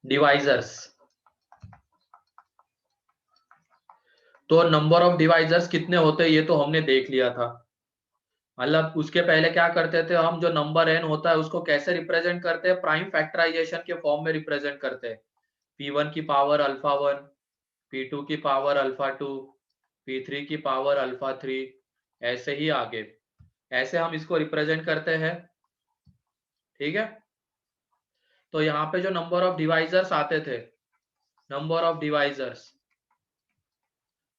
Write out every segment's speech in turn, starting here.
Divisors. तो number of divisors कितने होते हैं ये तो हमने देख लिया था। मतलब उसके पहले क्या करते थे हम, जो नंबर एन होता है उसको कैसे रिप्रेजेंट करते हैं, प्राइम फैक्टराइजेशन के फॉर्म में रिप्रेजेंट करते हैं। P1 की पावर अल्फा 1, P2 की पावर अल्फा 2, P3 की पावर अल्फा 3, ऐसे ही आगे, ऐसे हम इसको रिप्रेजेंट करते हैं। ठीक है। तो यहाँ पे जो नंबर ऑफ डिवाइजर्स आते थे, नंबर ऑफ डिवाइजर्स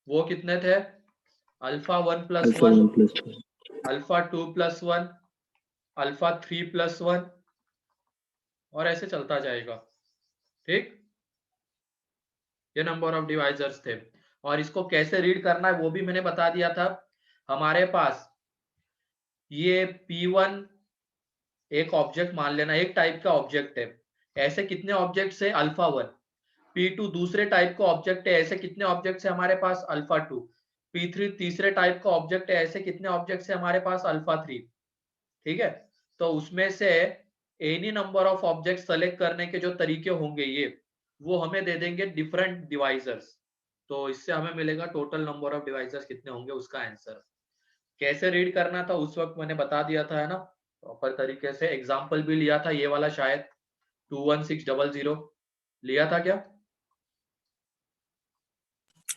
वो कितने थे, alpha 1 plus alpha 1, 1 plus 1, alpha 2 plus 1, alpha 3 plus 1, और ऐसे चलता जाएगा। ठीक, ये नंबर ऑफ डिवाइजर्स थे। और इसको कैसे रीड करना है वो भी मैंने बता दिया था। हमारे पास ये P1 एक ऑब्जेक्ट मान लेना, एक टाइप का ऑब्जेक्ट है। ऐसे कितने ऑब्जेक्ट्स है, अल्फा 1। P2 दूसरे टाइप का ऑब्जेक्ट है, ऐसे कितने ऑब्जेक्ट्स है हमारे पास, अल्फा 2। P3 तीसरे टाइप का ऑब्जेक्ट है, ऐसे कितने ऑब्जेक्ट्स है हमारे पास, अल्फा 3। ठीक है। तो उसमें से any number of object select करने के जो तरीके होंगे ये, वो हमें दे देंगे डिफरेंट डिवाइजर्स। तो इससे हमें मिलेगा टोटल नंबर ऑफ डिवाइजर्स कितने होंगे, उसका आंसर। कैसे रीड करना था उस वक्त मैंने बता दिया था, है ना, प्रॉपर तरीके से। एग्जाम्पल भी लिया था ये वाला, शायद 21600 लिया था क्या।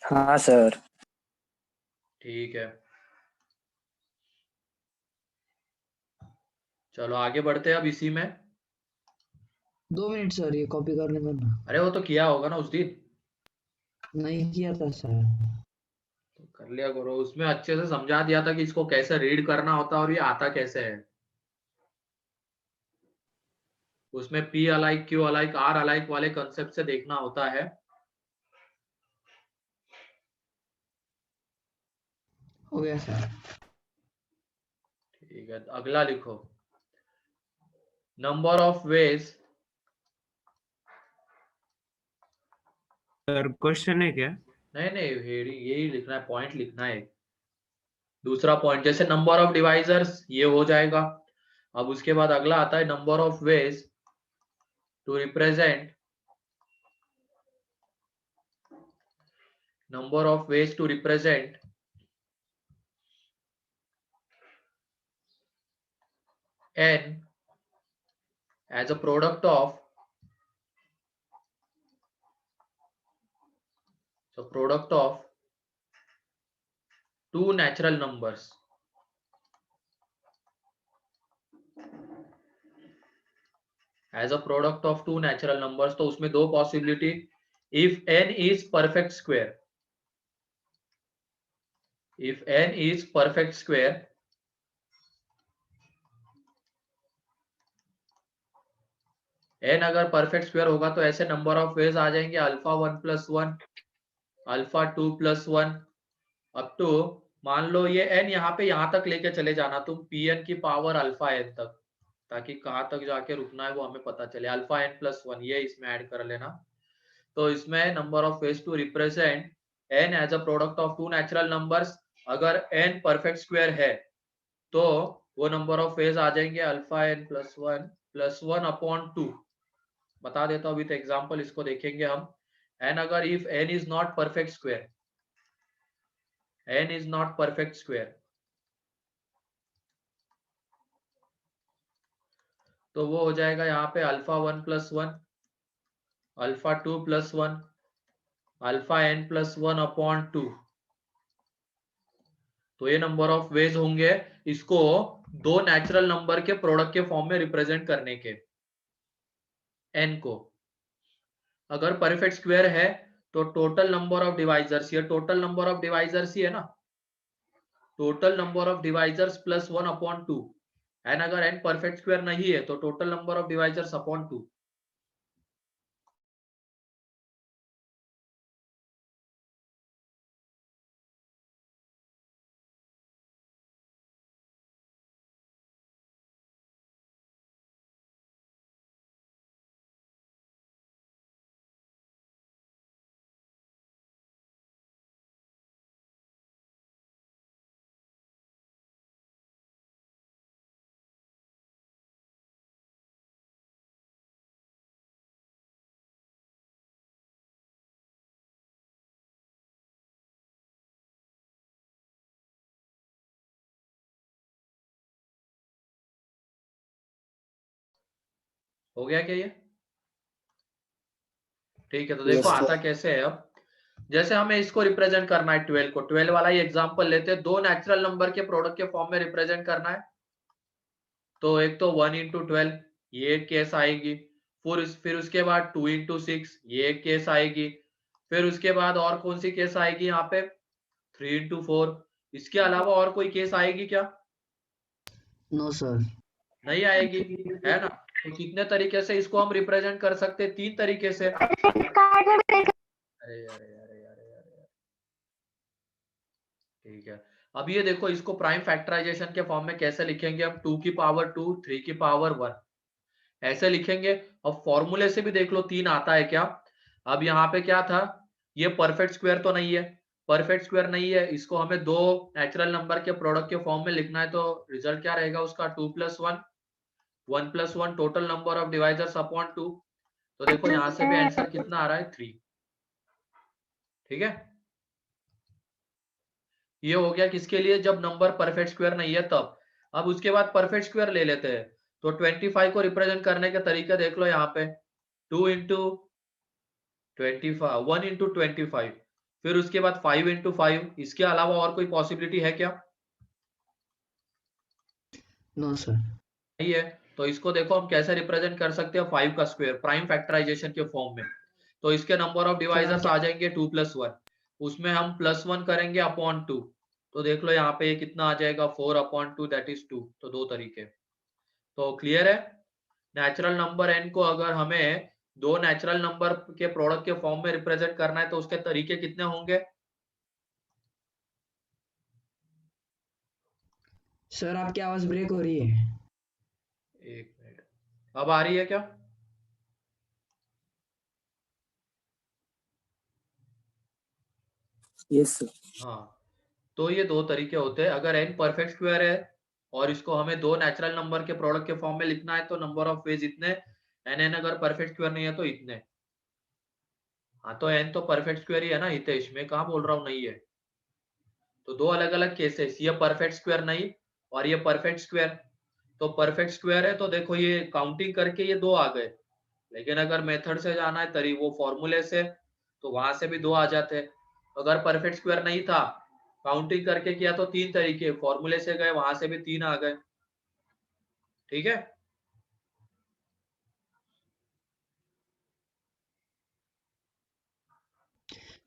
हाँ सर। ठीक है, चलो आगे बढ़ते हैं अब इसी में। 2 मिनट सर, ये कॉपी करने दो ना। अरे वो तो किया होगा ना उस दिन, नहीं किया था सर। तो कर लिया करो। उसमें अच्छे से समझा दिया था कि इसको कैसे रीड करना होता है और ये आता कैसे है। उसमें P alike, Q alike, R alike वाले कंसेप्ट से देखना होता है। हो गया सर। ठीक है, अगला लिखो, number of veg. Sir question है क्या? नहीं नहीं, यही लिखना है, पॉइंट लिखना है। दूसरा पॉइंट जैसे नंबर ऑफ डिवाइजर्स ये हो जाएगा। अब उसके बाद अगला आता है number of ways to represent, number of ways to represent n as a product of, so product of two natural numbers, as a product of two natural numbers। तो उसमें दो possibility, if n is perfect square, if n is perfect square, n अगर perfect square होगा तो ऐसे number of ways आ जाएंगे, alpha 1 plus 1, alpha 2 plus 1, up to, मान लो ये n यहाँ पे यहाँ तक लेके चले जाना तुम, Pn की पावर अल्फा n तक, ताकि कहाँ तक जाके रुकना है वो हमें पता चले। अल्फा n प्लस 1 ये इसमें ऐड कर लेना। तो इसमें number of ways to represent n as a product of two natural numbers, अगर n परफेक्ट स्क्वायर है तो वो नंबर ऑफ वेज आ जाएंगे alpha n plus one upon two. बता देता हूँ विथ एग्जांपल, इसको देखेंगे हम। n अगर if n is not perfect square, n is not perfect square, तो वो हो जाएगा यहाँ पे alpha 1 plus 1, alpha 2 plus 1, alpha n plus 1 upon 2। तो ये नंबर ऑफ वेज होंगे इसको दो नेचुरल नंबर के प्रोडक्ट के फॉर्म में रिप्रेजेंट करने के, n को। अगर परफेक्ट स्क्वायर है तो टोटल नंबर ऑफ डिवाइजर्स, ये टोटल नंबर ऑफ डिवाइजर्स ही है ना, total number of divisors plus 1 upon 2। And अगर n परफेक्ट स्क्वायर नहीं है तो total number of divisors upon 2। हो गया क्या ये? ठीक है, तो Yes, देखो sir. आता कैसे है अब। जैसे हमें इसको रिप्रेजेंट करना है 12 को, 12 वाला ही एग्जांपल लेते हैं, दो नेचुरल नंबर के प्रोडक्ट के फॉर्म में रिप्रेजेंट करना है। तो एक तो 1 इंटू 12 ये एक केस आएगी, फिर उसके बाद 2 इंटू 6 ये एक केस आएगी, फिर उसके बाद और कौन सी केस आएगी यहाँ पे 3 इंटू 4। इसके अलावा और कोई केस आएगी क्या? No sir. नहीं आएगी, है ना। तो कितने तरीके से इसको हम रिप्रेजेंट कर सकते हैं? 3 तरीके से। अरे अरे अरे अरे अरे, ठीक है। अब ये देखो, इसको प्राइम फैक्टराइजेशन के फॉर्म में कैसे लिखेंगे हम? 2 की पावर 2, 3 की पावर 1 ऐसे लिखेंगे। अब फॉर्मूले से भी देख लो 3 आता है क्या। अब यहाँ पे क्या था, ये परफेक्ट स्क्वायर तो नहीं है, परफेक्ट स्क्वायर नहीं है, इसको हमें दो नेचुरल नंबर के प्रोडक्ट के फॉर्म में लिखना है। तो रिजल्ट क्या रहेगा उसका? 2 plus 1, 1 plus 1, total number of divisors upon 2। तो देखो यहाँ से भी आंसर कितना आ रहा है? 3। ठीक है, ये हो गया किसके लिए? जब नंबर परफेक्ट स्क्वायर नहीं है तब। अब उसके बाद परफेक्ट स्क्वायर ले लेते हैं। तो 25 को रिप्रेजेंट करने के तरीके देख लो यहाँ पे, 2 इंटू 25, 1 इंटू 25, फिर उसके बाद 5 इंटू 5। इसके अलावा और कोई पॉसिबिलिटी है क्या? No sir. नहीं है। तो इसको देखो हम कैसे रिप्रेजेंट कर सकते हैं, 5 का स्क्वायर प्राइम फैक्टराइजेशन के फॉर्म में। तो इसके नंबर ऑफ सर आप डिवाइजर्स क्या आ जाएंगे 2 प्लस 1, उसमें हम प्लस 1 करेंगे अपॉन 2। तो देख लो यहाँ पे ये कितना आ जाएगा? 4 अपॉन 2 दैट इज 2। तो दो तरीके। तो क्लियर है। नेचुरल नंबर n को अगर हमें दो नेचुरल नंबर के प्रोडक्ट के फॉर्म में रिप्रेजेंट करना है तो उसके तरीके कितने होंगे? सर आपकी आवाज ब्रेक हो रही है। एक मिनट, अब आ रही है क्या? Yes, sir. हाँ, तो ये दो तरीके होते हैं। अगर n परफेक्ट स्क्वायर है और इसको हमें दो नेचुरल नंबर के प्रोडक्ट के फॉर्म में लिखना है तो नंबर ऑफ वेज इतने, n अगर परफेक्ट स्क्वायर नहीं है तो इतने। हाँ, तो n तो परफेक्ट स्क्वायर ही है ना हितेश, मैं कहाँ बोल रहा हूँ नहीं है। तो दो अलग अलग केसेस, ये परफेक्ट स्क्वायर नहीं और ये परफेक्ट स्क्वायर। तो परफेक्ट स्क्वायर है तो देखो ये काउंटिंग करके ये दो आ गए, लेकिन अगर मेथड से जाना है तरी वो फॉर्मूले से, तो वहां से भी दो आ जाते हैं। अगर परफेक्ट स्क्वायर नहीं था, काउंटिंग करके किया तो 3 तरीके, फॉर्मूले से गए वहां से भी 3 आ गए। ठीक है,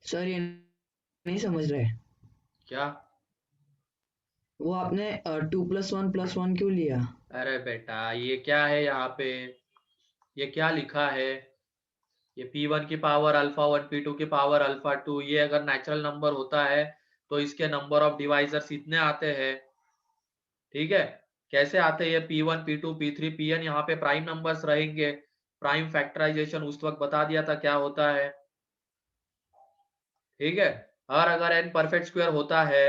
सर ये नहीं समझ रहे। क्या? वो आपने 2+1+1 क्यों लिया? अरे बेटा ये क्या है यहाँ पे, ये क्या लिखा है? ये P1 की पावर अल्फा 1, P2 की पावर अल्फा 2, ये अगर नेचुरल नंबर होता है तो इसके नंबर ऑफ डिवाइजर्स इतने आते हैं। ठीक है, कैसे आते हैं? ये P1, P2, P3, Pn यहाँ पे प्राइम नंबर्स रहेंगे। प्राइम फैक्टराइजेशन उस वक्त बता दिया था क्या होता है। ठीक है, और अगर n परफेक्ट स्क्वायर होता है,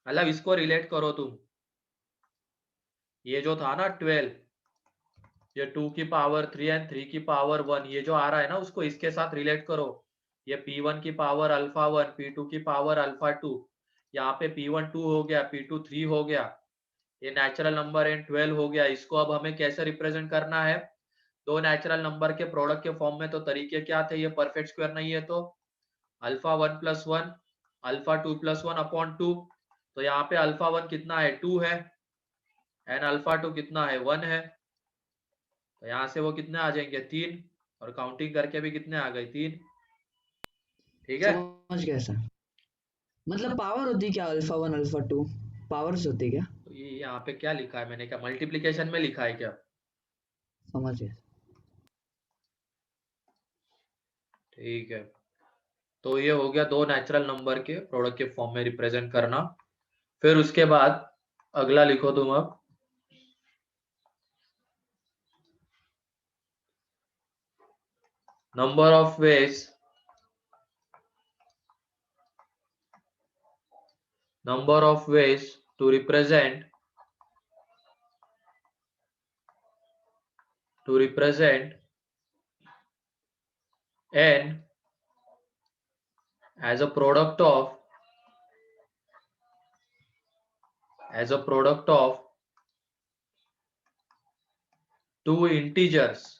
मतलब इसको रिलेट करो तुम, ये जो था ना 12, ये 2 की पावर 3 एंड 3 की पावर 1, ये जो आ रहा है ना उसको इसके साथ रिलेट करो। ये P1 की पावर अल्फा 1, P2 की पावर अल्फा 2, यहाँ पे P1 2 हो गया, P2 3 हो गया, ये नेचुरल नंबर n 12 हो गया। इसको अब हमें कैसे रिप्रेजेंट करना है? दो नेचुरल नंबर के प्रोडक्ट के फॉर्म में। तो तरीके क्या थे? ये परफेक्ट स्क्वायर नहीं है तो alpha 1 plus 1, alpha 2 plus 1 upon 2। तो यहाँ पे अल्फा 1 कितना है? 2 है, एंड अल्फा 2 कितना है? 1 है। तो यहाँ से वो कितने आ जाएंगे? 3, और काउंटिंग करके भी कितने आ गए? 3। ठीक है, समझ गया सर। मतलब पावर होती क्या अल्फा 1 अल्फा 2? पावर्स होती क्या? तो ये यहाँ पे क्या लिखा है? मैंने क्या मल्टीप्लीकेशन में लिखा है क्या? समझ गया। ठीक है, तो ये हो गया दो नेचुरल नंबर के प्रोडक्ट के फॉर्म में रिप्रेजेंट करना। फिर उसके बाद अगला लिखो तुम अब, number of ways to represent n as a product of two integers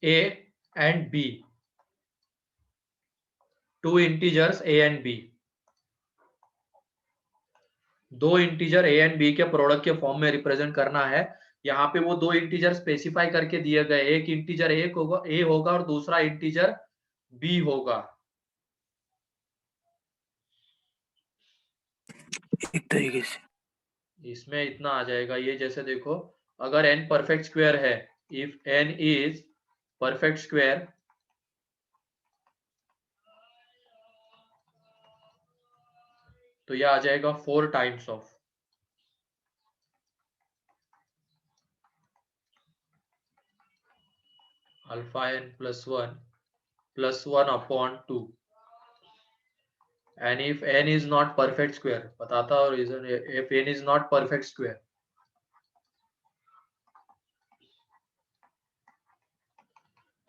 a and b, two integers a and b, दो इंटीजर a एंड b के प्रोडक्ट के फॉर्म में रिप्रेजेंट करना है। यहाँ पे वो दो इंटीजर स्पेसिफाई करके दिए गए, एक इंटीजर a होगा और दूसरा इंटीजर b होगा। एक तरीके से इसमें इतना आ जाएगा, ये जैसे देखो, अगर n परफेक्ट स्क्वायर है, if n is perfect square, तो यह आ जाएगा 4 times of alpha n plus one upon 2। and if n is not perfect square, बताता हूँ reason, if n is not perfect square,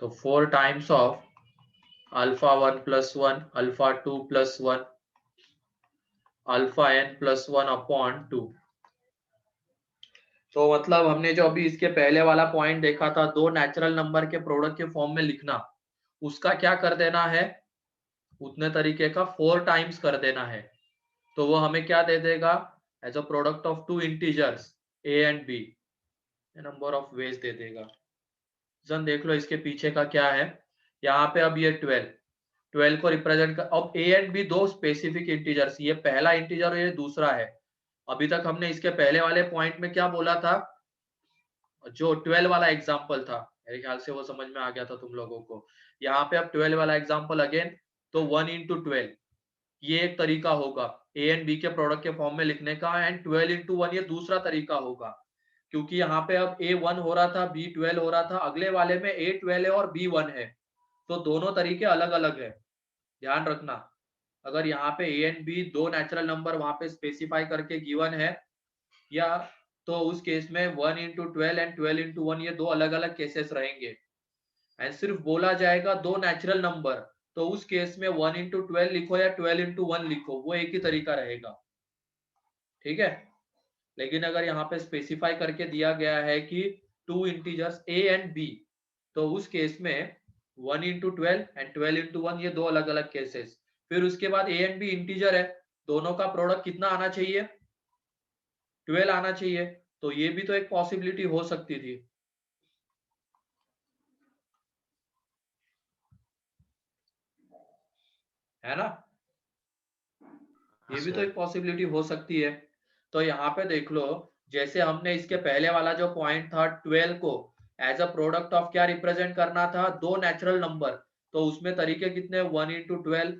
तो 4 times of alpha 1 plus 1, alpha 2 plus 1, alpha n plus 1 upon 2। तो मतलब हमने जो अभी इसके पहले वाला पॉइंट देखा था, दो नेचुरल नंबर के प्रोडक्ट के फॉर्म में लिखना, उसका क्या कर देना है, उतने तरीके का 4 टाइम्स कर देना है। तो वो हमें क्या दे देगा, as a product of two integers a and b, number of ways दे देगा। जन देख लो इसके पीछे का क्या है, यहाँ पे अब ये 12 को रिप्रेजेंट कर, अब a एंड b दो स्पेसिफिक इंटीजर्स, ये पहला इंटीजर और ये दूसरा है। अभी तक हमने इसके पहले वाले पॉइंट में क्या बोला था, जो 12 वाला एग्जांपल था, मेरे ख्याल से वो समझ में आ गया था तुम लोगों को। यहाँ पे अब 12 वाला एग्जांपल अगेन, तो 1 इंटू 12 ये एक तरीका होगा ए एंड बी के प्रोडक्ट के फॉर्म में लिखने का, एंड 12 इंटू 1 ये दूसरा तरीका होगा, क्योंकि यहाँ पे अब a 1 हो रहा था, b 12 हो रहा था, अगले वाले में a 12 है और b 1 है, तो दोनों तरीके अलग अलग है, ध्यान रखना। अगर यहाँ पे a एंड b दो नेचुरल नंबर वहां पे स्पेसिफाई करके गिवन है, या तो उस केस में 1 इंटू 12 एंड 12 इंटू 1 ये दो अलग अलग केसेस रहेंगे। एंड सिर्फ बोला जाएगा दो नेचुरल नंबर, तो उस केस में 1 इंटू 12 लिखो या 12 इंटू 1 लिखो, वो एक ही तरीका रहेगा, ठीक है। लेकिन अगर यहाँ पे स्पेसिफाई करके दिया गया है कि two integers a and b, तो उस केस में 1 इंटू 12 एंड 12 इंटू 1 ये दो अलग अलग केसेस। फिर उसके बाद a एंड b इंटीजर है, दोनों का प्रोडक्ट कितना आना चाहिए, 12 आना चाहिए, तो ये भी तो एक पॉसिबिलिटी हो सकती थी, है ना, ये भी तो एक पॉसिबिलिटी हो सकती है। तो यहाँ पे देख लो, जैसे हमने इसके पहले वाला जो पॉइंट था 12 को एज अ प्रोडक्ट ऑफ क्या रिप्रेजेंट करना था, दो नेचुरल नंबर, तो उसमें तरीके कितने, 1 इंटू 12,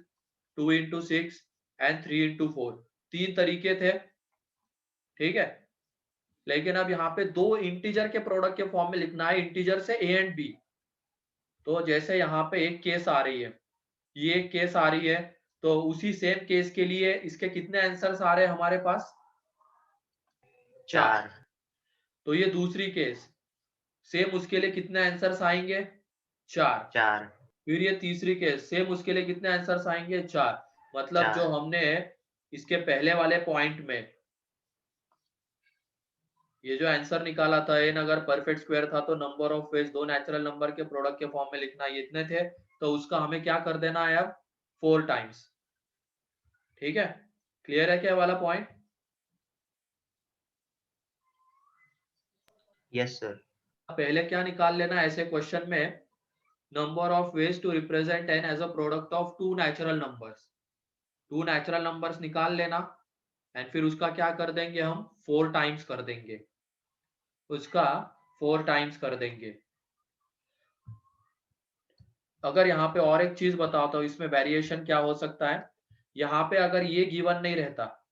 2 इंटू 6 एंड 3 इंटू 4, तीन तरीके थे, ठीक है। लेकिन अब यहाँ पे दो इंटीजर के प्रोडक्ट के फॉर्म में लिखना है, इंटीजर से a एंड b। तो जैसे यहाँ पे एक केस आ रही है, ये एक केस आ रही है, तो उसी सेम केस के लिए इसके कितने आंसर्स आ रहे हैं हमारे पास, 4। तो ये दूसरी केस, सेम उसके लिए कितने आंसर्स आएंगे, 4। फिर ये तीसरी केस, सेम उसके लिए कितने आंसर्स आएंगे, 4। मतलब जो हमने इसके पहले वाले पॉइंट में ये जो आंसर निकाला था, n अगर परफेक्ट स्क्वायर था तो नंबर ऑफ वेज दो नेचुरल नंबर के प्रोडक्ट के फॉर्म में लिखना, ये इतने थे, तो उसका हमें क्या कर देना है अब, 4 टाइम्स, ठीक है। क्लियर है क्या वाला पॉइंट, यस सर। पहले क्या निकाल लेना ऐसे क्वेश्चन में, number of ways to represent n as a product of two natural numbers, two natural numbers निकाल लेना, एंड फिर उसका क्या कर देंगे हम, 4 टाइम्स कर देंगे, उसका 4 टाइम्स कर देंगे। अगर यहाँ पे और एक चीज बताता हूँ, इसमें वेरिएशन क्या हो सकता है, यहाँ पे अगर ये गिवन नहीं रहता,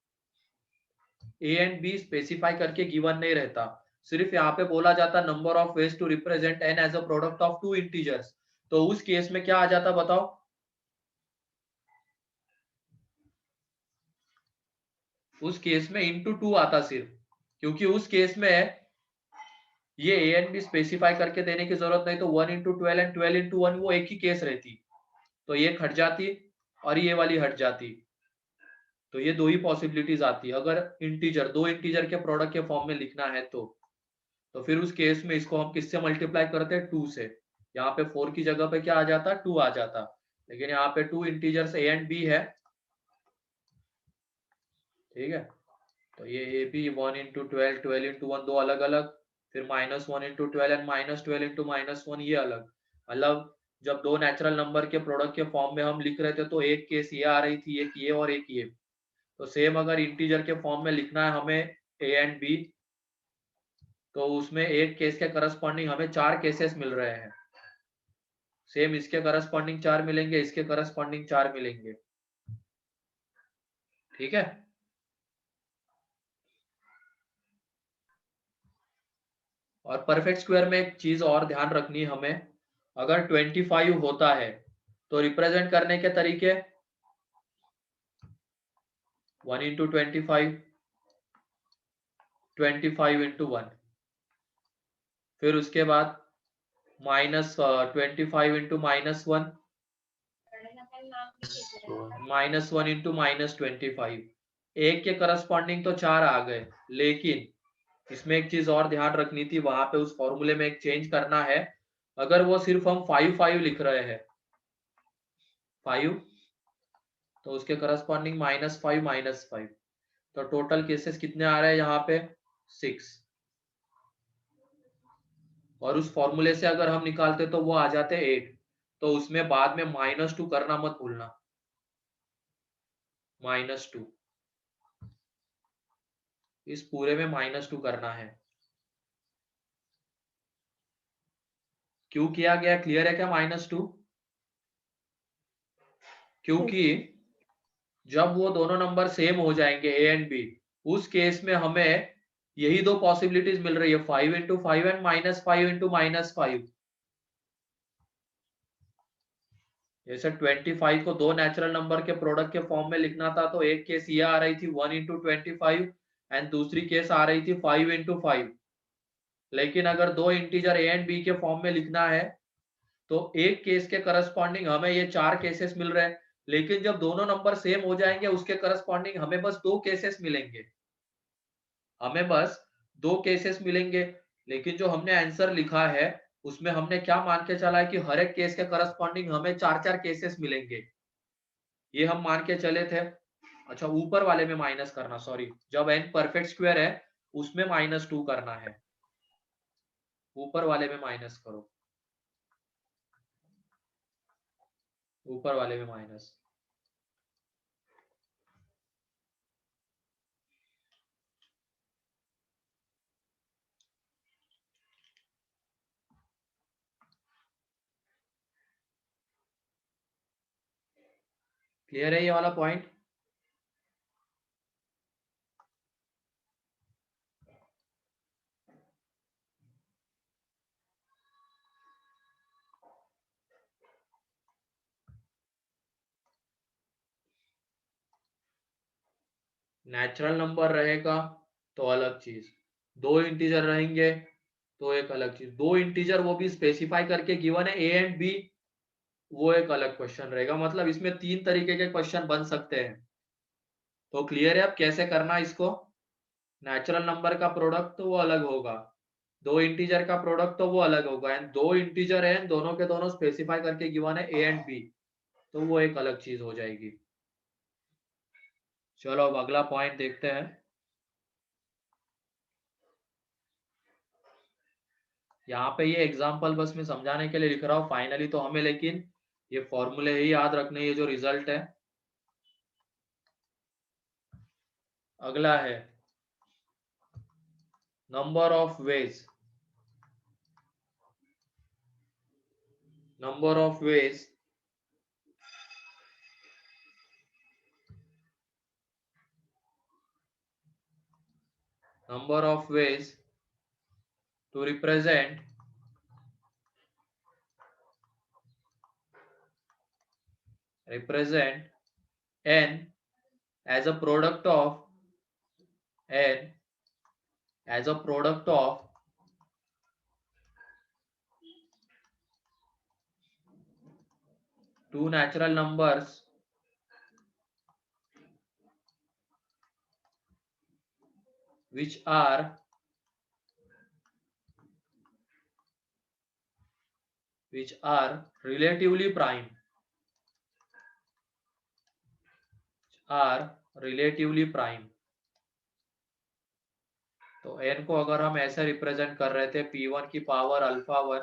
a एंड b स्पेसिफाई करके गिवन नहीं रहता, सिर्फ यहाँ पे बोला जाता number of ways to represent n as a product of two integers, तो उस केस में क्या आ जाता बताओ, उस केस में इंटू 2 आता सिर्फ, क्योंकि उस केस में ये a एंड b स्पेसिफाई करके देने की जरूरत नहीं, तो 1 इंटू 12 एंड 12 इंटू 1 वो एक ही केस रहती, तो ये हट जाती और ये वाली हट जाती, तो ये दो ही पॉसिबिलिटीज आती है। अगर इंटीजर, दो इंटीजर के प्रोडक्ट के फॉर्म में लिखना है तो फिर उस केस में इसको हम किससे मल्टीप्लाई करते हैं? 2 से। यहाँ पे 4 की जगह पे क्या आ जाता? 2 आ जाता। लेकिन यहाँ पे 2 इंटीजर्स a एंड b है, ठीक है। तो ये ए बी 1 इंटू 12, 12 इंटू 1 दो अलग अलग, फिर -1 इंटू 12 एंड -12 इंटू -1 ये अलग। मतलब जब दो नेचुरल नंबर के प्रोडक्ट के फॉर्म में हम लिख रहे थे तो एक केस ये आ रही थी, एक ये और एक ये। तो सेम अगर इंटीजर के फॉर्म में लिखना है हमें ए एंड बी, तो उसमें एक केस के करस्पॉन्डिंग हमें 4 केसेस मिल रहे हैं। सेम इसके करस्पॉन्डिंग 4 मिलेंगे, इसके करस्पॉन्डिंग 4 मिलेंगे, ठीक है। और परफेक्ट स्क्वायर में एक चीज और ध्यान रखनी है हमें, अगर 25 होता है तो रिप्रेजेंट करने के तरीके 1 इंटू 25, 25 इंटू 1, फिर उसके बाद -25 इंटू -1, -1 इंटू -25। एक के करस्पॉन्डिंग तो 4 आ गए, लेकिन इसमें एक चीज और ध्यान रखनी थी, वहां पे उस फॉर्मूले में एक चेंज करना है। अगर वो सिर्फ हम 5 लिख रहे हैं 5, तो उसके करस्पॉन्डिंग -5 -5, तो टोटल केसेस कितने आ रहे हैं यहाँ पे? 6। और उस फॉर्मूले से अगर हम निकालते तो वो आ जाते 8। तो उसमें बाद में -2 करना मत भूलना, -2, इस पूरे में -2 करना है। क्यों किया गया? क्लियर है क्या -2? क्योंकि जब वो दोनों नंबर सेम हो जाएंगे ए एंड बी, उस केस में हमें यही दो पॉसिबिलिटीज मिल रही है, 5 इंटू 5 एंड -5 इंटू -5। जैसे 25 को दो नेचुरल नंबर के प्रोडक्ट के फॉर्म में लिखना था, तो एक केस ये आ रही थी 1 इंटू 25 एंड दूसरी केस आ रही थी 5 इंटू 5। लेकिन अगर दो इंटीजर ए एंड बी के फॉर्म में लिखना है तो एक केस के करस्पॉन्डिंग हमें ये 4 केसेस मिल रहे हैं, लेकिन जब दोनों नंबर सेम हो जाएंगे उसके करस्पॉन्डिंग हमें बस 2 केसेस मिलेंगे, हमें बस 2 केसेस मिलेंगे। लेकिन जो हमने आंसर लिखा है उसमें हमने क्या मान के चला है कि हर एक केस के करस्पॉन्डिंग हमें 4 केसेस मिलेंगे, ये हम मान के चले थे। अच्छा, ऊपर वाले में माइनस करना, सॉरी, जब n परफेक्ट स्क्वायर है उसमें -2 करना है, ऊपर वाले में माइनस करो, ऊपर वाले में माइनस। क्लियर है ये वाला पॉइंट? नेचुरल नंबर रहेगा तो अलग चीज, दो इंटीजर रहेंगे तो एक अलग चीज, दो इंटीजर वो भी स्पेसिफाई करके गिवन है ए एंड बी, वो एक अलग क्वेश्चन रहेगा। मतलब इसमें 3 तरीके के क्वेश्चन बन सकते हैं। तो क्लियर है अब कैसे करना इसको? नेचुरल नंबर का प्रोडक्ट तो वो अलग होगा, दो इंटीजर का प्रोडक्ट तो वो अलग होगा, एंड दो इंटीजर है दोनों के दोनों स्पेसिफाई करके गिवन है ए एंड बी, तो वो एक अलग चीज हो जाएगी। चलो अब अगला पॉइंट देखते हैं। यहाँ पे ये एग्जाम्पल बस मैं समझाने के लिए लिख रहा हूँ, फाइनली तो हमें लेकिन ये फॉर्मूले ही याद रखने, ये जो रिजल्ट है। अगला है number of veg, number of veg number of ways to represent n as a product of n as a product of two natural numbers which are relatively prime, तो n को अगर हम ऐसे रिप्रेजेंट कर रहे थे p1 की power alpha 1,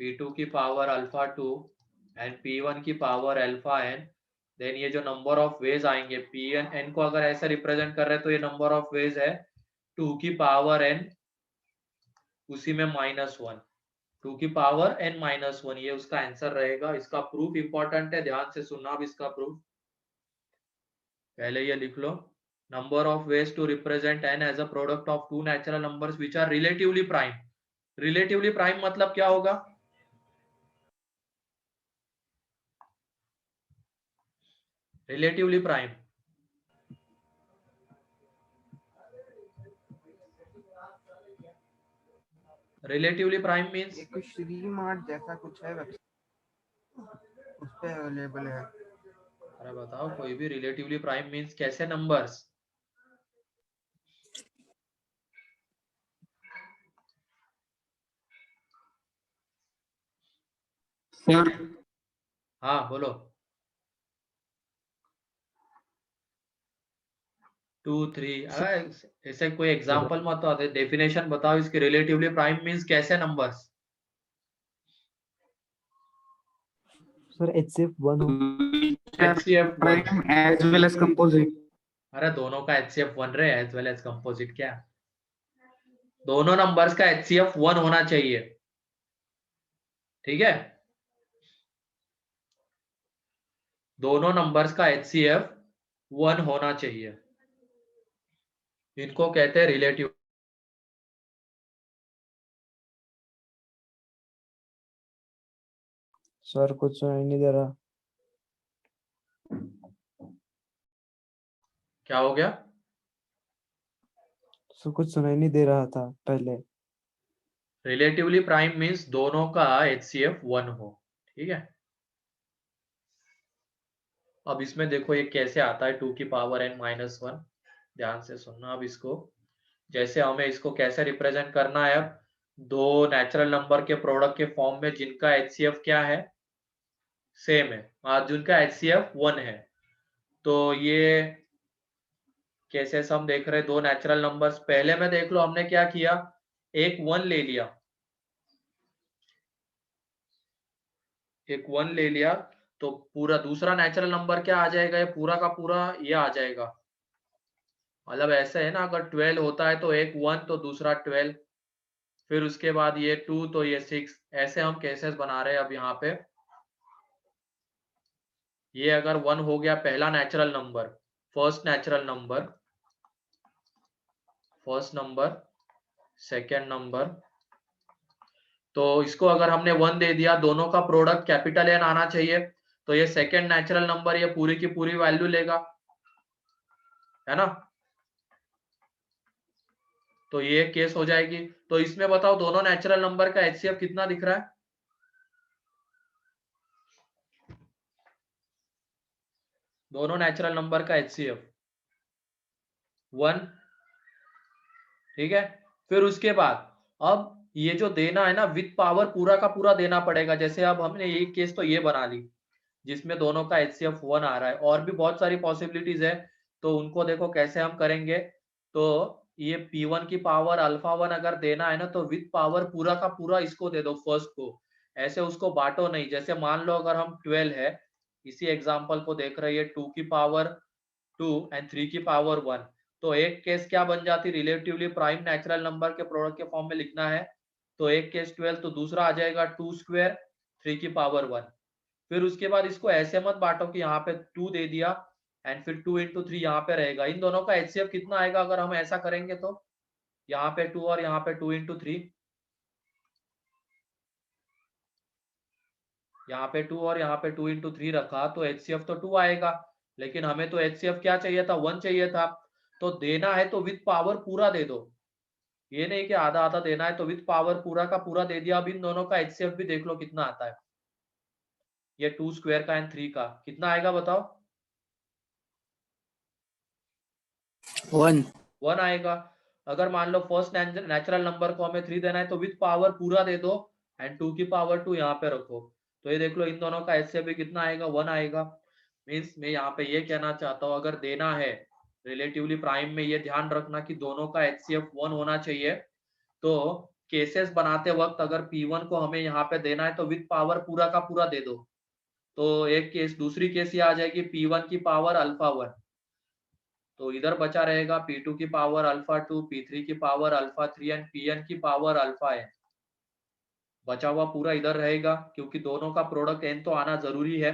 p2 की पावर अल्फा 2 एंड p1 की पावर अल्फा n, देन ये जो नंबर ऑफ वेज आएंगे n को अगर ऐसे रिप्रेजेंट कर रहे हैं तो ये नंबर ऑफ वेज है 2 की पावर n, उसी में -1, 2 की पावर n -1, ये उसका आंसर रहेगा। इसका प्रूफ इंपॉर्टेंट है, ध्यान से सुनना। अब इसका प्रूफ पहले ये लिख लो, number of ways to represent n as a product of two natural numbers which are relatively prime. Relatively prime मतलब क्या होगा? रिलेटिवली प्राइम मींस एक श्री मार्ट जैसा कुछ है वेबसाइट, उस पे अवेलेबल है। अरे बताओ, कोई भी रिलेटिवली प्राइम मींस कैसे नंबर्स? सर हाँ बोलो। 2 3, ऐसे कोई एग्जांपल मत दो, डेफिनेशन बताओ इसके। रिलेटिवली प्राइम मींस कैसे नंबर्स? सर HCF 1 हो। HCF 1। Prime as well as composite. अरे दोनों का HCF 1 रहे, एज वेल एज कंपोजिट क्या? दोनों नंबर्स का HCF 1 होना चाहिए, ठीक है? दोनों नंबर्स का HCF 1 होना चाहिए, इनको कहते हैं रिलेटिव। सर कुछ सुनाई नहीं दे रहा। क्या हो गया? सर कुछ सुनाई नहीं दे रहा था पहले। रिलेटिवली प्राइम मींस दोनों का HCF 1 हो, ठीक है? अब इसमें देखो ये कैसे आता है 2 की पावर n -1, ध्यान से सुनना। अब इसको जैसे हमें इसको कैसे रिप्रेजेंट करना है, अब दो नेचुरल नंबर के प्रोडक्ट के फॉर्म में जिनका HCF क्या है, सेम है, जिनका HCF 1 है। तो ये केसेस हम देख रहे हैं, दो नेचुरल नंबर्स। पहले में देख लो हमने क्या किया, एक 1 ले लिया, एक 1 ले लिया, तो पूरा दूसरा नेचुरल नंबर क्या आ जाएगा, ये पूरा का पूरा ये आ जाएगा। मतलब ऐसे है ना, अगर 12 होता है तो एक 1 तो दूसरा 12, फिर उसके बाद ये 2 तो ये 6, ऐसे हम केसेस बना रहे हैं। अब यहाँ पे ये अगर 1 हो गया पहला natural number, first natural number, first number, second number, तो इसको अगर हमने 1 दे दिया, दोनों का प्रोडक्ट कैपिटल N आना चाहिए, तो ये सेकेंड नेचुरल नंबर ये पूरी की पूरी वैल्यू लेगा, है ना? तो ये केस हो जाएगी। तो इसमें बताओ दोनों नेचुरल नंबर का HCF कितना दिख रहा है? दोनों नेचुरल नंबर का HCF 1, ठीक है? फिर उसके बाद अब ये जो देना है ना, विथ पावर पूरा का पूरा देना पड़ेगा। जैसे अब हमने ये केस तो ये बना ली जिसमें दोनों का HCF 1 आ रहा है, और भी बहुत सारी पॉसिबिलिटीज है, तो उनको देखो कैसे हम करेंगे। तो ये P1 की पावर अल्फा 1 अगर देना है ना, तो विथ पावर पूरा का पूरा इसको दे दो, फर्स्ट को। ऐसे उसको बांटो नहीं। जैसे मान लो अगर हम 12 है, इसी एग्जांपल को देख रहे हैं, 2 की पावर 2 एंड 3 की पावर 1, तो एक केस क्या बन जाती, रिलेटिवली प्राइम नेचुरल नंबर के प्रोडक्ट के फॉर्म में लिखना है, तो एक केस 12, तो दूसरा आ जाएगा 2 स्क्वायर 3 की पावर 1। फिर उसके बाद इसको ऐसे मत बांटो कि यहाँ पे 2 दे दिया एंड फिर 2 into 3 यहाँ पे रहेगा। इन दोनों का HCF कितना आएगा अगर हम ऐसा करेंगे, तो यहाँ पे 2 और यहाँ पे 2 into 3, यहाँ पे 2 और यहाँ पे 2 into 3 रखा, तो HCF तो 2 आएगा। लेकिन हमें तो HCF क्या चाहिए था, 1 चाहिए था। तो देना है तो विथ पावर पूरा दे दो, ये नहीं कि आधा आधा देना है। तो विथ पावर पूरा का पूरा दे दिया। अब इन दोनों का HCF भी देख लो कितना आता है, ये 2 स्क्वायर का एंड 3 का कितना आएगा बताओ? 1 1 आएगा। अगर मान लो फर्स्ट नेचुरल नंबर को हमें 3 देना है तो विथ पावर पूरा दे दो एंड 2 की पावर 2 यहाँ पे रखो। तो ये देख लो इन दोनों का HCF भी कितना आएगा, 1 आएगा। मीन्स मैं यहाँ पे ये कहना चाहता हूँ अगर देना है रिलेटिवली प्राइम में, ये ध्यान रखना कि दोनों का HCF 1 होना चाहिए। तो केसेस बनाते वक्त अगर P1 को हमें यहाँ पे देना है तो विथ पावर पूरा का पूरा दे दो। तो एक केस, दूसरी केस ये आ जाएगी P1 की पावर अल्फा 1, तो इधर बचा रहेगा P2 की पावर अल्फा 2, P3 की पावर अल्फा 3 एंड Pn की पावर अल्फा n। बचा हुआ पूरा इधर रहेगा क्योंकि दोनों का प्रोडक्ट n तो आना जरूरी है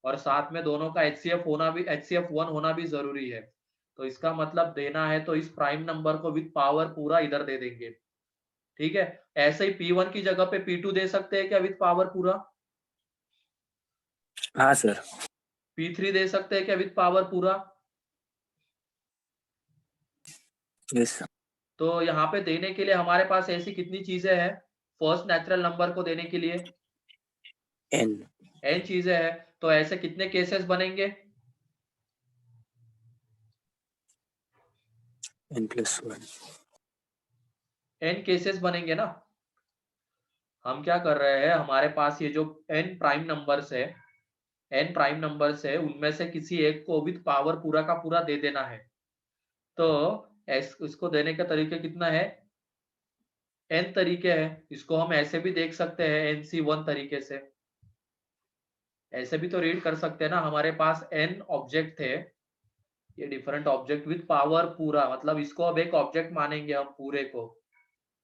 और साथ में दोनों का HCF होना भी, HCF 1 होना भी जरूरी है। तो इसका मतलब देना है तो इस प्राइम नंबर को विथ पावर पूरा इधर दे देंगे। ठीक है, ऐसे ही P1 की जगह पे P2 दे सकते हैं क्या विथ पावर पूरा? हाँ सर। P3 दे सकते हैं क्या विथ पावर पूरा? Yes sir. तो यहाँ पे देने के लिए हमारे पास ऐसी कितनी चीजें हैं फर्स्ट नेचुरल नंबर को देने के लिए? n चीजें हैं। तो ऐसे कितने केसेस बनेंगे? n+1। n केसेस बनेंगे ना। हम क्या कर रहे हैं, हमारे पास ये जो n प्राइम नंबर्स है, n प्राइम नंबर्स है, उनमें से किसी एक को विथ पावर पूरा का पूरा दे देना है। तो इसको देने का तरीके कितना है? n तरीके हैं। इसको हम ऐसे भी देख सकते हैं NC1 तरीके से, ऐसे भी तो रीड कर सकते हैं ना। हमारे पास n ऑब्जेक्ट थे, ये डिफरेंट ऑब्जेक्ट विथ पावर पूरा, मतलब इसको अब एक ऑब्जेक्ट मानेंगे हम, पूरे को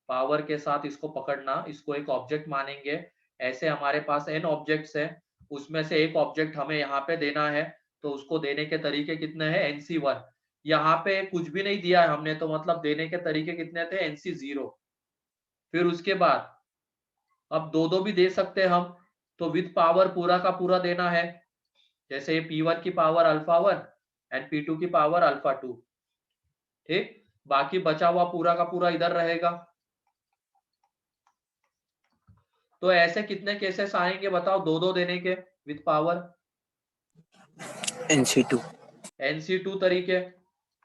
पावर के साथ इसको पकड़ना, इसको एक ऑब्जेक्ट मानेंगे। ऐसे हमारे पास n ऑब्जेक्ट्स है, उसमें से एक ऑब्जेक्ट हमें यहाँ पे देना है। तो उसको देने के तरीके कितने हैं? NC1। यहाँ पे कुछ भी नहीं दिया है हमने, तो मतलब देने के तरीके कितने थे? NC0। फिर उसके बाद अब दो दो भी दे सकते हैं हम, तो विथ पावर पूरा का पूरा देना है। जैसे ये P1 की पावर अल्फा 1 एंड P2 की पावर अल्फा 2। ठीक, बाकी बचा हुआ पूरा का पूरा इधर रहेगा। तो ऐसे कितने केसेस आएंगे बताओ दो दो देने के विथ पावर? NC2 तरीके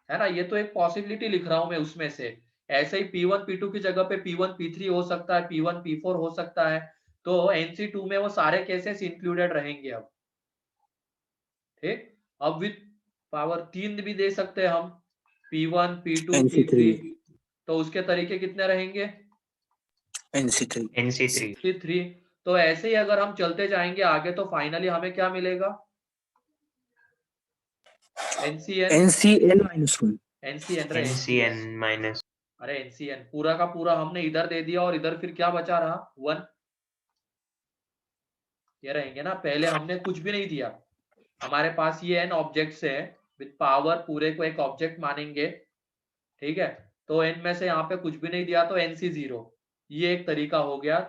है ना। ये तो एक पॉसिबिलिटी लिख रहा हूं मैं उसमें से। ऐसे ही P1 P2 की जगह पे P1 P3 हो सकता है, P1 P4 हो सकता है। तो NC2 में वो सारे केसेस इंक्लूडेड रहेंगे अब। ठीक, अब विथ पावर 3 भी दे सकते हैं हम, P1 P2 NC3। P3। तो उसके तरीके कितने रहेंगे? NC3। तो ऐसे ही अगर हम चलते जाएंगे आगे तो फाइनली हमें क्या मिलेगा? NCn-1। NCn अरे NCn पूरा का पूरा हमने इधर दे दिया और इधर फिर क्या बचा रहा? 1। ये रहेंगे ना, पहले हमने कुछ भी नहीं दिया। हमारे पास ये n ऑब्जेक्ट्स है, विद पावर पूरे को एक ऑब्जेक्ट मानेंगे। ठीक है, तो n में से यहाँ पे कुछ भी नहीं दिया तो NC0, ये एक तरीका हो गया।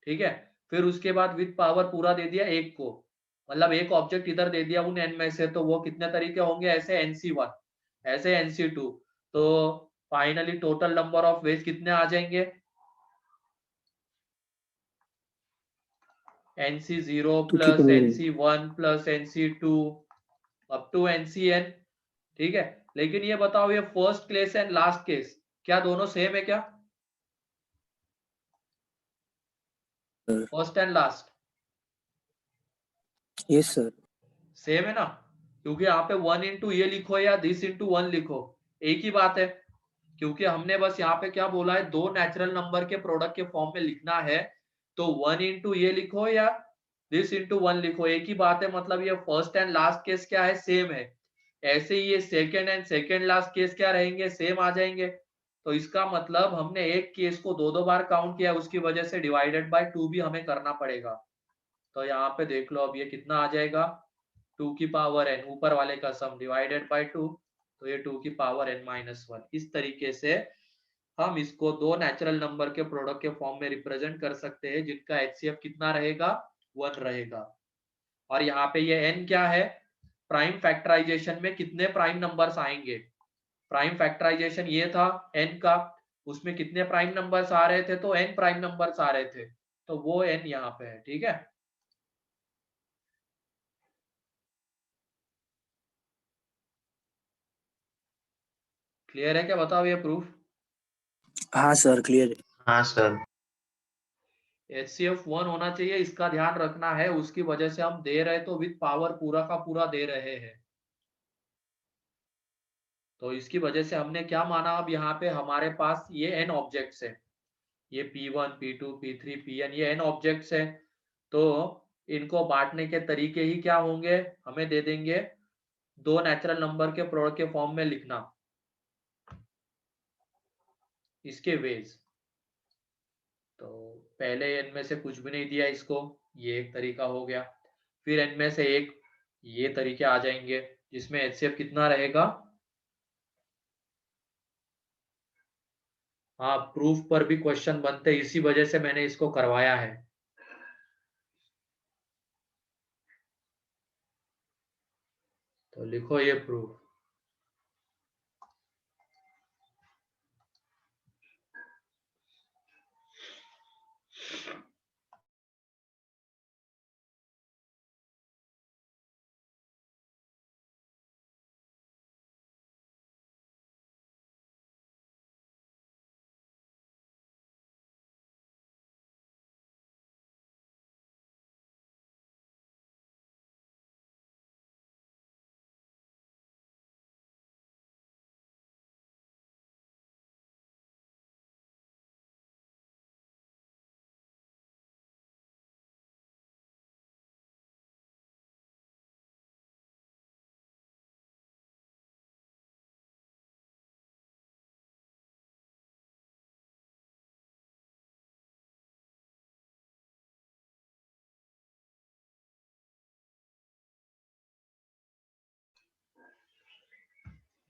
ठीक है, फिर उसके बाद विद पावर पूरा दे दिया एक को, मतलब एक ऑब्जेक्ट इधर दे दिया उन n में से, तो वो कितने तरीके होंगे? ऐसे NC1, ऐसे NC2। तो finally total number of ways कितने आ जाएंगे? NC0 plus NC1 plus NC2 up to NCn। ठीक है, लेकिन ये बताओ ये first case and last case क्या दोनों सेम है क्या? First and last yes sir. Same है ना, क्योंकि यहाँ पे 1 इंटू ये लिखो या दिस इंटू 1 लिखो, एक ही बात है। क्योंकि हमने बस यहाँ पे क्या बोला है, दो नेचुरल नंबर के प्रोडक्ट के फॉर्म में लिखना है, तो 1 इंटू ये लिखो या दिस इंटू 1 लिखो, एक ही बात है। मतलब ये फर्स्ट एंड लास्ट केस क्या है? सेम है। ऐसे ही ये second and second last case क्या रहेंगे? सेम आ जाएंगे। तो इसका मतलब हमने एक केस को दो दो बार काउंट किया, उसकी वजह से डिवाइडेड बाय 2 भी हमें करना पड़ेगा। तो यहाँ पे देख लो अब ये कितना आ जाएगा, 2 की पावर n, ऊपर वाले का सम डिवाइडेड बाय 2, तो ये 2 की पावर n-1। इस तरीके से हम इसको दो नेचुरल नंबर के प्रोडक्ट के फॉर्म में रिप्रेजेंट कर सकते हैं, जिनका HCF कितना रहेगा? 1 रहेगा। और यहाँ पे ये n क्या है? प्राइम फैक्टराइजेशन में कितने प्राइम नंबर्स आएंगे? प्राइम फैक्टराइजेशन ये था n का, उसमें कितने प्राइम नंबर्स आ रहे थे? तो n प्राइम नंबर्स आ रहे थे, तो वो n यहाँ पे है। ठीक है, क्लियर है क्या? बताओ ये प्रूफ। हाँ सर क्लियर है। हाँ सर। HCF 1 होना चाहिए, इसका ध्यान रखना है, उसकी वजह से हम दे रहे तो विद पावर पूरा का पूरा दे रहे हैं। तो इसकी वजह से हमने क्या माना, अब यहाँ पे हमारे पास ये n ऑब्जेक्ट्स है, ये P1 P2 P3 Pn, ये n ऑब्जेक्ट्स है। तो इनको बांटने के तरीके ही क्या होंगे, हमें दे देंगे दो नेचुरल नंबर के प्रोडक्ट के फॉर्म में लिखना, इसके वेज। तो पहले n में से कुछ भी नहीं दिया इसको, ये एक तरीका हो गया। फिर n में से एक, ये तरीके आ जाएंगे जिसमें HCF कितना रहेगा। हाँ, प्रूफ पर भी क्वेश्चन बनते, इसी वजह से मैंने इसको करवाया है। तो लिखो ये प्रूफ।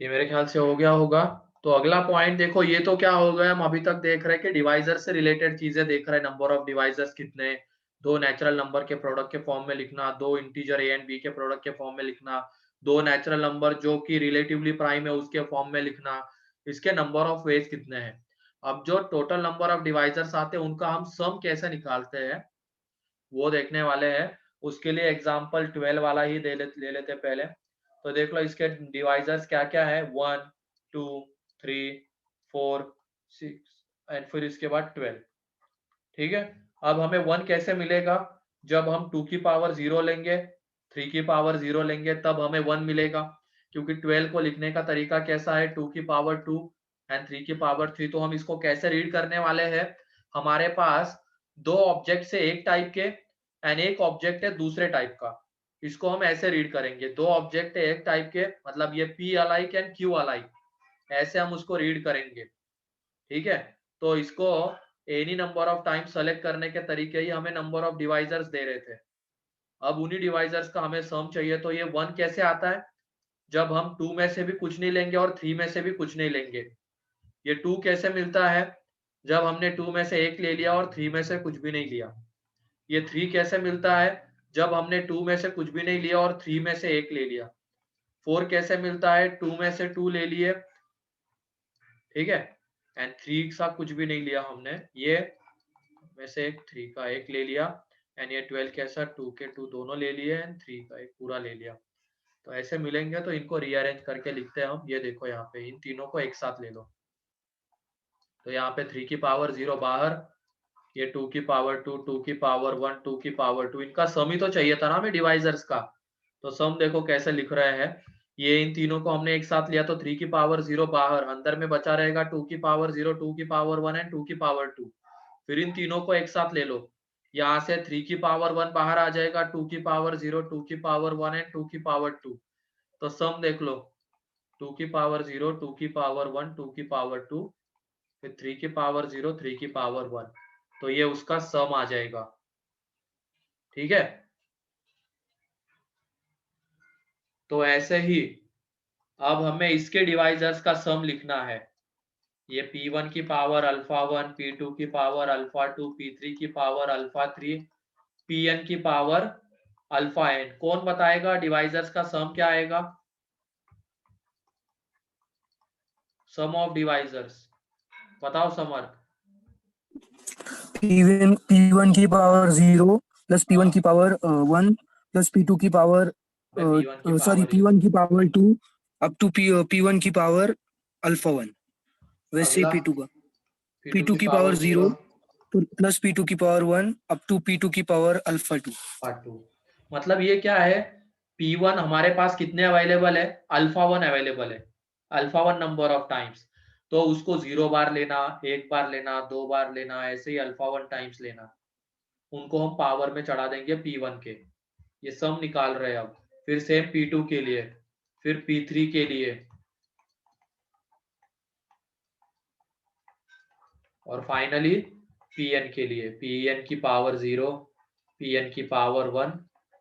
ये मेरे ख्याल से हो गया होगा। तो अगला पॉइंट देखो, ये तो क्या हो गया, हम अभी तक देख रहे हैं कि डिवाइजर से रिलेटेड चीजें देख रहे हैं। नंबर ऑफ डिवाइजर्स कितने, दो नेचुरल नंबर के प्रोडक्ट के फॉर्म में लिखना, दो इंटीजर ए एंड बी के प्रोडक्ट के फॉर्म में लिखना, दो नेचुरल नंबर जो कि रिलेटिवली प्राइम है उसके फॉर्म में लिखना, इसके नंबर ऑफ वेज कितने हैं। अब जो टोटल नंबर ऑफ डिवाइजर्स आते हैं उनका हम सम कैसे निकालते हैं वो देखने वाले हैं। उसके लिए एग्जांपल 12 वाला ही ले लेते पहले। तो देख लो इसके डिवाइजर्स क्या क्या है, 1 2 3 4 6 एंड फिर इसके बाद 12। ठीक है, अब हमें 1 कैसे मिलेगा, जब हम 2 की पावर 0 लेंगे, 3 की पावर 0 लेंगे तब हमें 1 मिलेगा। क्योंकि 12 को लिखने का तरीका कैसा है, 2 की पावर 2 एंड 3 की पावर 3। तो हम इसको कैसे रीड करने वाले हैं, हमारे पास दो ऑब्जेक्ट से एक टाइप के एंड एक ऑब्जेक्ट है दूसरे टाइप का, इसको हम ऐसे रीड करेंगे। दो ऑब्जेक्ट है एक टाइप के, मतलब ये P alike and Q alike, ऐसे हम उसको रीड करेंगे। ठीक है, तो इसको any number of time select करने के तरीके ही हमें नंबर ऑफ डिवाइजर्स दे रहे थे। अब उन्हीं डिवाइजर्स का हमें सम चाहिए। तो ये 1 कैसे आता है, जब हम 2 में से भी कुछ नहीं लेंगे और 3 में से भी कुछ नहीं लेंगे। ये 2 कैसे मिलता है, जब हमने 2 में से एक ले लिया और 3 में से कुछ भी नहीं लिया। ये 3 कैसे मिलता है, जब हमने 2 में से कुछ भी नहीं लिया और 3 में से एक ले लिया। 4 कैसे मिलता है, 2 में से 2 ले लिए, ठीक है, एंड 3 सा कुछ भी नहीं लिया हमने, ये में से 3 का एक ले लिया। एंड ये 12 कैसा, 2 के 2 दोनों ले लिए एंड 3 का एक पूरा ले लिया। तो ऐसे मिलेंगे, तो इनको रीअरेंज करके लिखते हैं हम। ये देखो यहाँ पे इन तीनों को एक साथ ले लो। तो यहाँ पे 3 की पावर 0 बाहर, ये 2 की पावर 2, 2 की पावर 1, 2 की पावर 2, इनका सम ही तो चाहिए था ना हमें डिवाइजर्स का। तो सम देखो कैसे लिख रहे हैं, ये इन तीनों को हमने एक साथ लिया तो 3 की पावर 0 बाहर, अंदर में बचा रहेगा 2 की पावर 0, 2 की पावर 1 एंड 2 की पावर 2। फिर इन तीनों को एक साथ ले लो, यहाँ से 3 की पावर 1 बाहर आ जाएगा, 2 की पावर 0, 2 की पावर 1 एंड 2 की पावर 2। तो सम देख लो, 2 की पावर 0, 2 की पावर 1, 2 की पावर 2, फिर 3 की पावर 0, 3 की पावर 1। तो ये उसका सम आ जाएगा। ठीक है, तो ऐसे ही अब हमें इसके डिवाइजर्स का सम लिखना है। ये P1 की पावर अल्फा 1, P2 की पावर अल्फा 2, P3 की पावर अल्फा 3, Pn की पावर अल्फा n। कौन बताएगा डिवाइजर्स का सम क्या आएगा, सम ऑफ डिवाइजर्स बताओ समर। P1 की पावर 0 प्लस P1 की पावर 1 प्लस P2 की पावर सॉरी P1 की पावर 2 अप टू P1 की पावर अल्फा 1, वैसे अगला P2 का P2 की पावर 0 प्लस P2 की पावर 1 अप टू P2 की पावर अल्फा 2। मतलब ये क्या है, P1 हमारे पास कितने अवेलेबल है, अल्फा 1 अवेलेबल है, अल्फा 1 नंबर ऑफ टाइम्स, तो उसको 0 बार लेना, 1 बार लेना, 2 बार लेना, ऐसे ही अल्फा 1 टाइम्स लेना, उनको हम पावर में चढ़ा देंगे P1 के। ये सम निकाल रहे हैं अब। फिर सेम P2 के लिए, फिर P3 के लिए, और फाइनली Pn के लिए, Pn की पावर 0, Pn की पावर 1,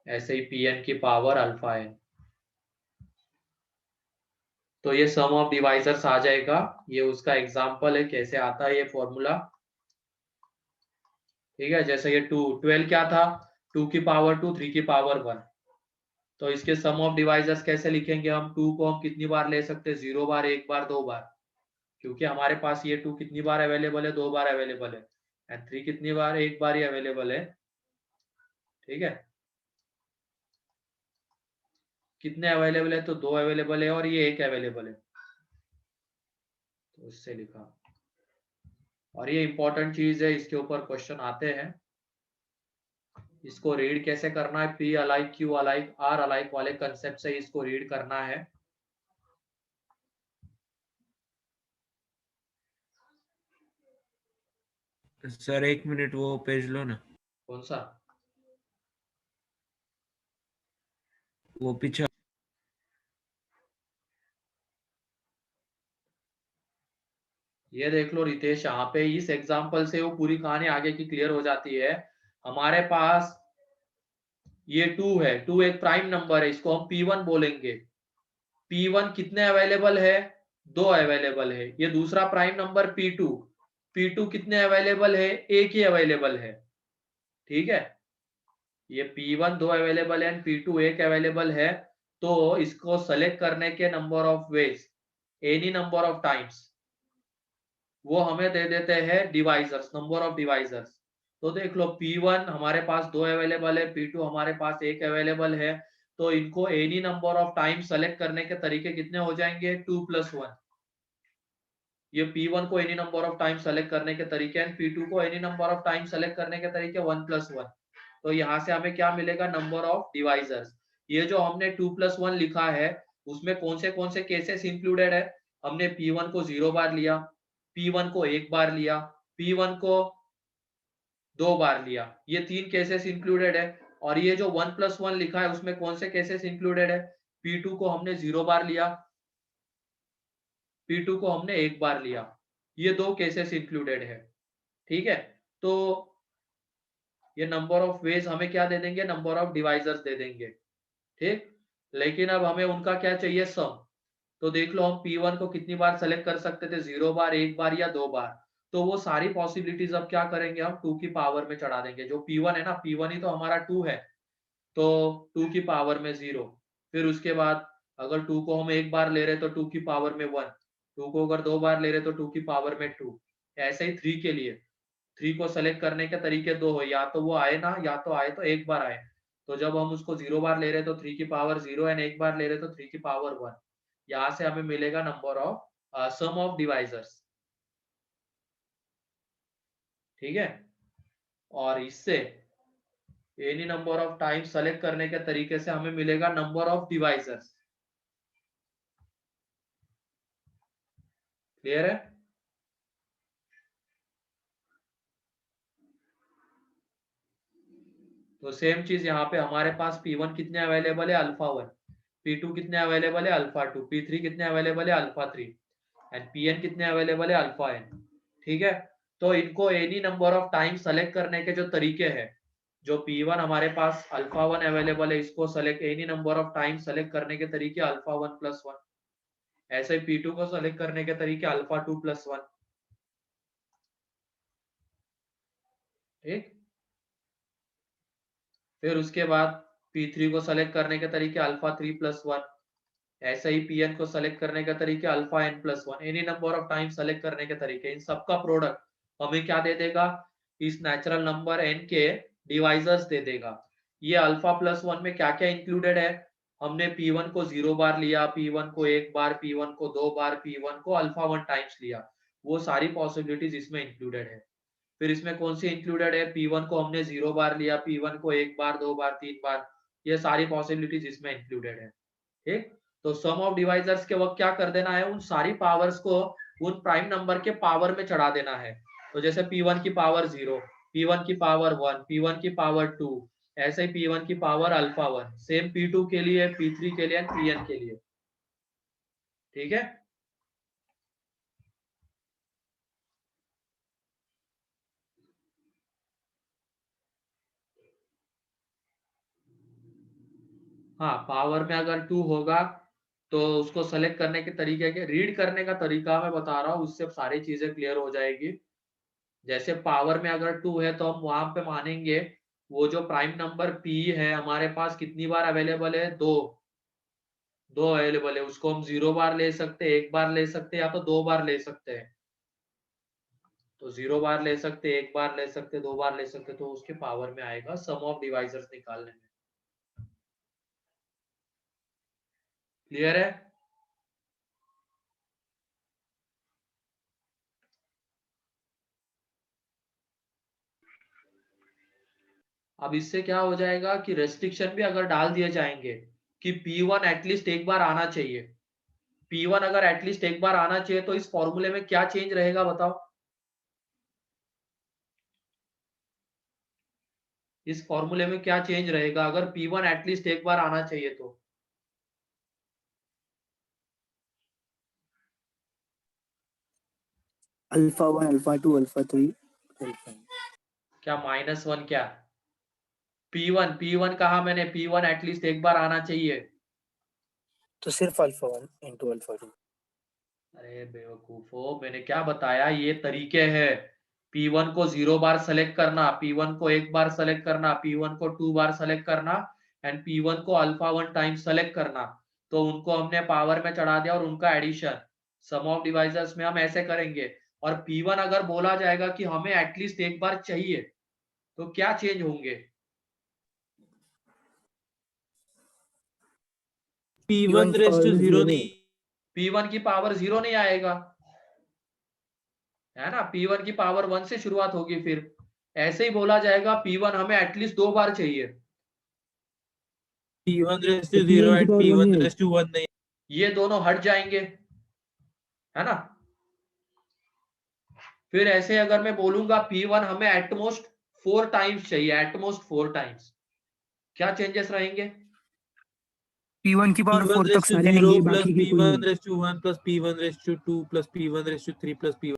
ऐसे ही Pn की पावर अल्फा n। तो ये सम ऑफ डिवाइजर्स आ जाएगा। ये उसका एग्जांपल है कैसे आता है ये फॉर्मूला। ठीक है, जैसे ये 12 क्या था, 2 की पावर 2, 3 की पावर 1। तो इसके सम ऑफ डिवाइजर्स कैसे लिखेंगे हम, 2 को हम कितनी बार ले सकते हैं, 0 बार, 1 बार, 2 बार, क्योंकि हमारे पास ये 2 कितनी बार अवेलेबल है, 2 बार अवेलेबल है, एंड 3 कितनी बार, 1 बार ही अवेलेबल है। ठीक है, कितने अवेलेबल है, तो 2 अवेलेबल है और ये 1 अवेलेबल है, तो इससे लिखा। और ये इंपॉर्टेंट चीज है, इसके ऊपर क्वेश्चन आते हैं। इसको रीड कैसे करना है, P alike, Q alike, R alike वाले कंसेप्ट से इसको रीड करना है। सर 1 मिनट, वो पेज लो ना, कौन सा, वो पीछे। ये देख लो रितेश, यहाँ पे इस एग्जांपल से वो पूरी कहानी आगे की क्लियर हो जाती है। हमारे पास ये 2 है, 2 एक प्राइम नंबर है, इसको हम P1 बोलेंगे। P1 कितने अवेलेबल है, 2 अवेलेबल है। ये दूसरा प्राइम नंबर P2, P2 कितने अवेलेबल है, 1 ही अवेलेबल है। ठीक है, ये P1 2 अवेलेबल है, P2 1 अवेलेबल है। तो इसको सेलेक्ट करने के number of veg, any number of times, वो हमें दे देते हैं डिवाइजर्स, नंबर ऑफ डिवाइजर्स। तो देख लो, P1 हमारे पास 2 अवेलेबल है, P2 हमारे पास 1 अवेलेबल है, तो इनको any number of time select करने के तरीके कितने हो जाएंगे, 2 + 1। ये P1 को any number of time select करने के तरीके हैं, P2 को any number of time select करने के तरीके 1 + 1। तो यहाँ से हमें क्या मिलेगा, नंबर ऑफ डिवाइजर्स। ये जो हमने 2 + 1 लिखा है, उसमें कौन से केसेस इंक्लूडेड है, हमने P1 को 0 बार लिया, P1 को 1 बार लिया, P1 को 2 बार लिया, ये 3 केसेस इंक्लूडेड है। और ये जो 1 + 1 लिखा है, उसमें कौन से केसेस इंक्लूडेड है, P2 को हमने 0 बार लिया, P2 को हमने 1 बार लिया, ये 2 केसेस इंक्लूडेड है। ठीक है, तो ये नंबर ऑफ वेज हमें क्या दे देंगे, नंबर ऑफ डिवाइजर्स दे देंगे। ठीक, लेकिन अब हमें उनका क्या चाहिए, सम। तो देख लो, हम P1 को कितनी बार सेलेक्ट कर सकते थे, 0 बार, 1 बार या 2 बार। तो वो सारी पॉसिबिलिटीज अब क्या करेंगे, हम 2 की पावर में चढ़ा देंगे। जो P1 है ना, P1 ही तो हमारा 2 है, तो 2 की पावर में 0। फिर उसके बाद अगर 2 को हम 1 बार ले रहे तो 2 की पावर में 1, 2 को अगर 2 बार ले रहे तो 2 की पावर में 2। ऐसे ही 3 के लिए, 3 को सेलेक्ट करने के तरीके 2 हो, या तो वो आए ना, या तो आए तो 1 बार आए। तो जब हम उसको 0 बार ले रहे तो 3 की पावर 0, एंड 1 बार ले रहे तो 3 की पावर 1। यहाँ से हमें मिलेगा number of sum of divisors. ठीक है, और इससे any number of time select करने के तरीके से हमें मिलेगा नंबर ऑफ डिवाइजर्स। क्लियर है, तो सेम चीज यहाँ पे हमारे पास P1 कितने अवेलेबल है, अल्फा 1, P2 कितने अवेलेबल है, अल्फा 2, P3 कितने अवेलेबल है, अल्फा 3, एंड Pn कितने अवेलेबल है, अल्फा n। ठीक है, तो इनको any number of time select करने के जो तरीके हैं, जो P1 हमारे पास अल्फा 1 अवेलेबल है, इसको select, any number of time select करने के तरीके अल्फा 1 + 1। ऐसे ही P2 को सेलेक्ट करने के तरीके अल्फा 2 + 1। ठीक, फिर उसके बाद P3 को सेलेक्ट करने के तरीके अल्फा 3 + 1। ऐसे ही Pn को सेलेक्ट करने के तरीके alpha n + 1। Any number of time select करने के तरीके, इन सबका प्रोडक्ट हमें क्या दे देगा, इस नेचुरल नंबर n के डिवाइजर्स दे देगा। ये अल्फा +1 में क्या क्या इंक्लूडेड है, हमने P1 को 0 बार लिया, P1 को 1 बार, P1 को 2 बार, P1 को अल्फा 1 टाइम्स लिया। वो सारी पॉसिबिलिटीज इसमें इंक्लूडेड है। फिर इसमें कौन सी इंक्लूडेड है, P1 को हमने 0 बार लिया, P1 को 1 बार, 2 बार, 3 बार, ये सारी पॉसिबिलिटीज इसमें इंक्लूडेड है। ठीक, तो सम ऑफ डिवाइजर्स के वक्त क्या कर देना है, उन सारी पावर्स को उन प्राइम नंबर के पावर में चढ़ा देना है। तो जैसे P1 की पावर 0, P1 की पावर 1, P1 की पावर 2, ऐसे ही P1 की पावर अल्फा 1, सेम P2 के लिए, P3 के लिए, Pn के लिए। ठीक है, हाँ पावर में अगर 2 होगा तो उसको सेलेक्ट करने के तरीके के रीड करने का तरीका मैं बता रहा हूँ, उससे सारी चीजें क्लियर हो जाएगी। जैसे पावर में अगर 2 है तो हम वहां पे मानेंगे वो जो प्राइम नंबर P है हमारे पास कितनी बार अवेलेबल है, दो अवेलेबल है, उसको हम 0 बार ले सकते हैं, 1 बार ले सकते हैं, या तो 2 बार ले सकते हैं। तो 0 बार ले सकते, 1 बार ले सकते, 2 बार ले सकते, तो उसके पावर में आएगा सम ऑफ डिवाइजर्स निकालने में। क्लियर है? अब इससे क्या हो जाएगा कि रेस्ट्रिक्शन भी अगर डाल दिए जाएंगे कि P1 एटलीस्ट एक बार आना चाहिए, P1 अगर एटलीस्ट एक बार आना चाहिए, तो इस फॉर्मूले में क्या चेंज रहेगा बताओ? इस फॉर्मूले में क्या चेंज रहेगा अगर P1 एटलीस्ट एक बार आना चाहिए तो? Alpha 1, alpha 2, alpha 3, alpha. क्या -1 क्या? P1 कहा मैंने, P1 एटलीस्ट एक बार आना चाहिए। तो सिर्फ अल्फा 1 इंटू अल्फा 2। अरे बेवकूफो, मैंने क्या बताया, ये तरीके हैं। P1 को 0 बार सेलेक्ट करना, P1 को 1 बार सेलेक्ट करना, P1 को 2 बार सेलेक्ट करना, एंड P1 को अल्फा 1 टाइम सेलेक्ट करना। तो उनको हमने पावर में चढ़ा दिया और उनका एडिशन सम ऑफ डिवाइजर्स में हम ऐसे करेंगे। और P1 अगर बोला जाएगा कि हमें एटलीस्ट एक बार चाहिए, तो क्या चेंज होंगे? P1 रेस टू 0 नहीं, P1 की पावर 0 नहीं आएगा, है ना, P1 की पावर 1 से शुरुआत होगी। फिर ऐसे ही बोला जाएगा P1 हमें एटलीस्ट 2 बार चाहिए, P1 रेस तो टू 0 P1 की एंड पावर 1 P1 है। रेस टू 1 नहीं। ये दोनों हट जाएंगे, है ना। फिर ऐसे अगर मैं बोलूंगा P1 हमें एटमोस्ट 4 टाइम्स चाहिए, एटमोस्ट 4 टाइम्स, क्या चेंजेस रहेंगे? P1 की पावर 4 P1 तक रेस टू सारे 0 आएंगे, प्लस बाकी के कोई P1 नहीं। Raise to 1 plus P1 raise to 2 plus P1 raise to 3 plus P1।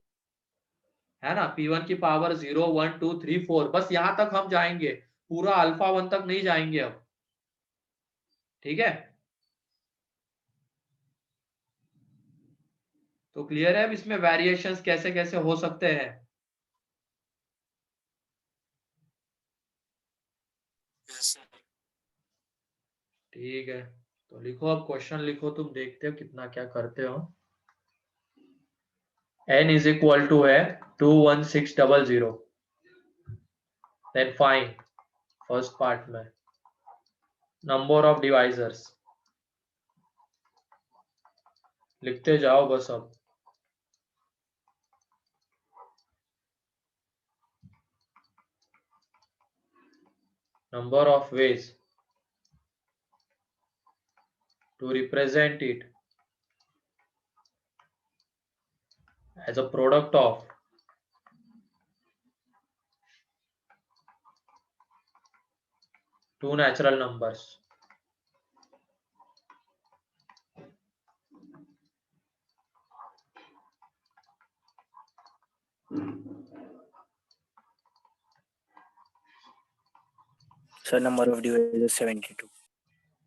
है ना, P1 की पावर 0 1 2 3 4, बस यहां तक हम जाएंगे, पूरा अल्फा 1 तक नहीं जाएंगे अब। ठीक है, तो क्लियर है अब इसमें वेरिएशंस कैसे कैसे हो सकते हैं? ठीक है, तो लिखो, अब क्वेश्चन लिखो, तुम देखते हो कितना क्या करते हो। n इज इक्वल टू है 21600, देन फाइंड फर्स्ट पार्ट में नंबर ऑफ डिवाइजर्स, लिखते जाओ बस अब। Number of ways to represent it as a product of two natural numbers. Sir number of divisors 72।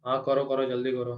हाँ करो करो, जल्दी करो।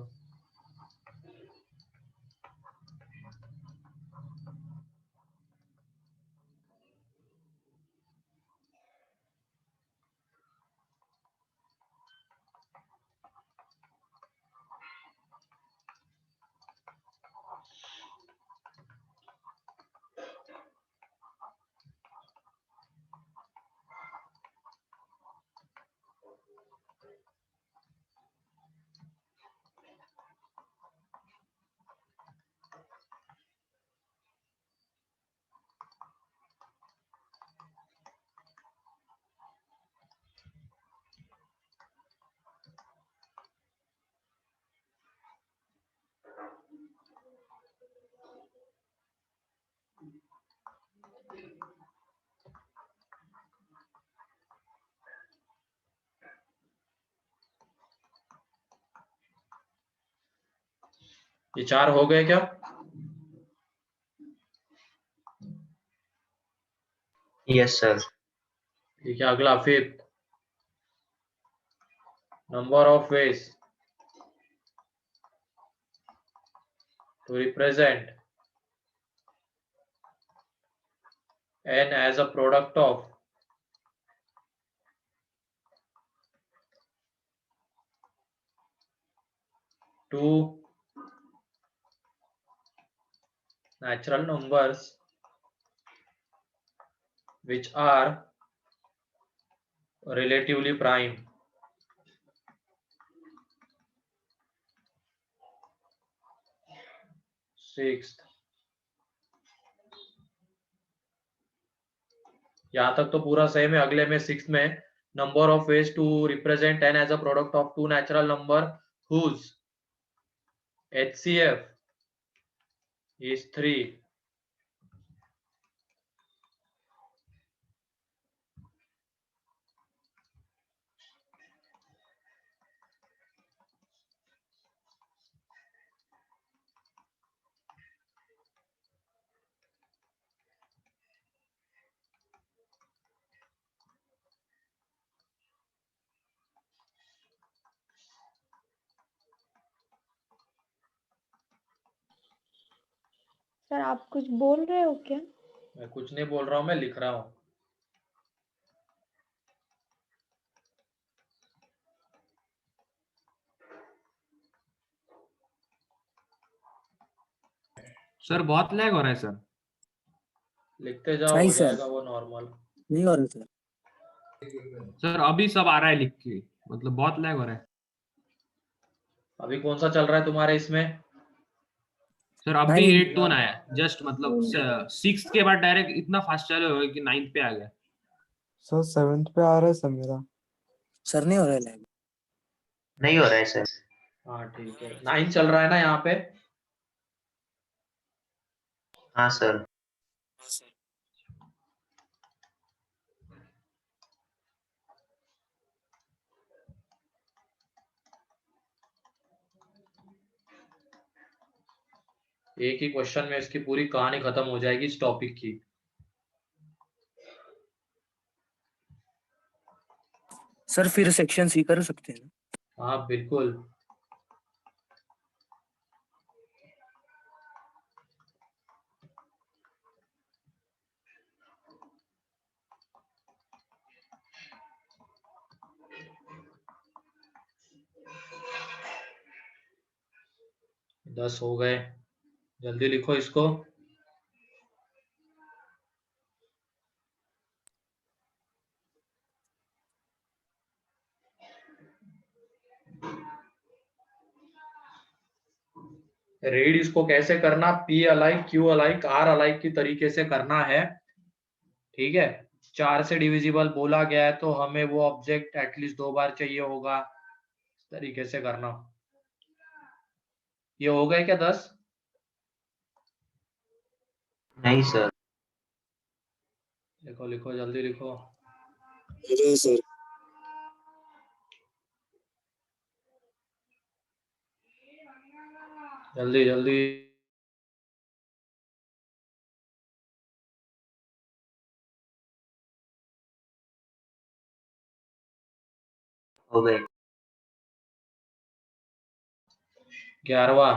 ये 4 हो गए क्या? Yes sir. ठीक है, अगला fifth, number of ways to represent n as a product of two natural numbers which are relatively prime. Sixth, यहां तक तो पूरा सेम है। अगले में सिक्स में, number of ways to represent n as a product of two natural number whose HCF is 3. Sir आप कुछ बोल रहे हो क्या? मैं कुछ नहीं बोल रहा हूं, मैं लिख रहा हूं। सर बहुत लैग हो रहा है सर। लिखते जाओ, नहीं हो सर, जाएगा वो नॉर्मल। नहीं हो रहा सर। सर अभी सब आ रहा है लिख के, मतलब बहुत लैग हो रहा है। अभी कौन सा चल रहा है तुम्हारे इसमें? सर अभी नहीं, 8 आया जस्ट, मतलब 6 के बाद डायरेक्ट इतना फास्ट चालू हो गया कि 9 पे आ गया। सर 7th पे आ रहा है सर मेरा। सर नहीं हो रहा है लैग। नहीं हो रहा है सर। हाँ ठीक है, 9 चल रहा है ना यहाँ पे। हाँ सर। एक ही क्वेश्चन में इसकी पूरी कहानी खत्म हो जाएगी इस टॉपिक की। सर फिर सेक्शन सी कर सकते हैं? हाँ बिल्कुल। दस हो गए, जल्दी लिखो इसको। रीड इसको कैसे करना, P alike, Q alike, R alike की तरीके से करना है। ठीक है, 4 से डिविजिबल बोला गया है तो हमें वो ऑब्जेक्ट एटलीस्ट 2 बार चाहिए होगा, इस तरीके से करना। ये हो गए क्या 10? नहीं सर। लिखो लिखो, जल्दी लिखो। सर जल्दी जल्दी। हो गए। 11वां,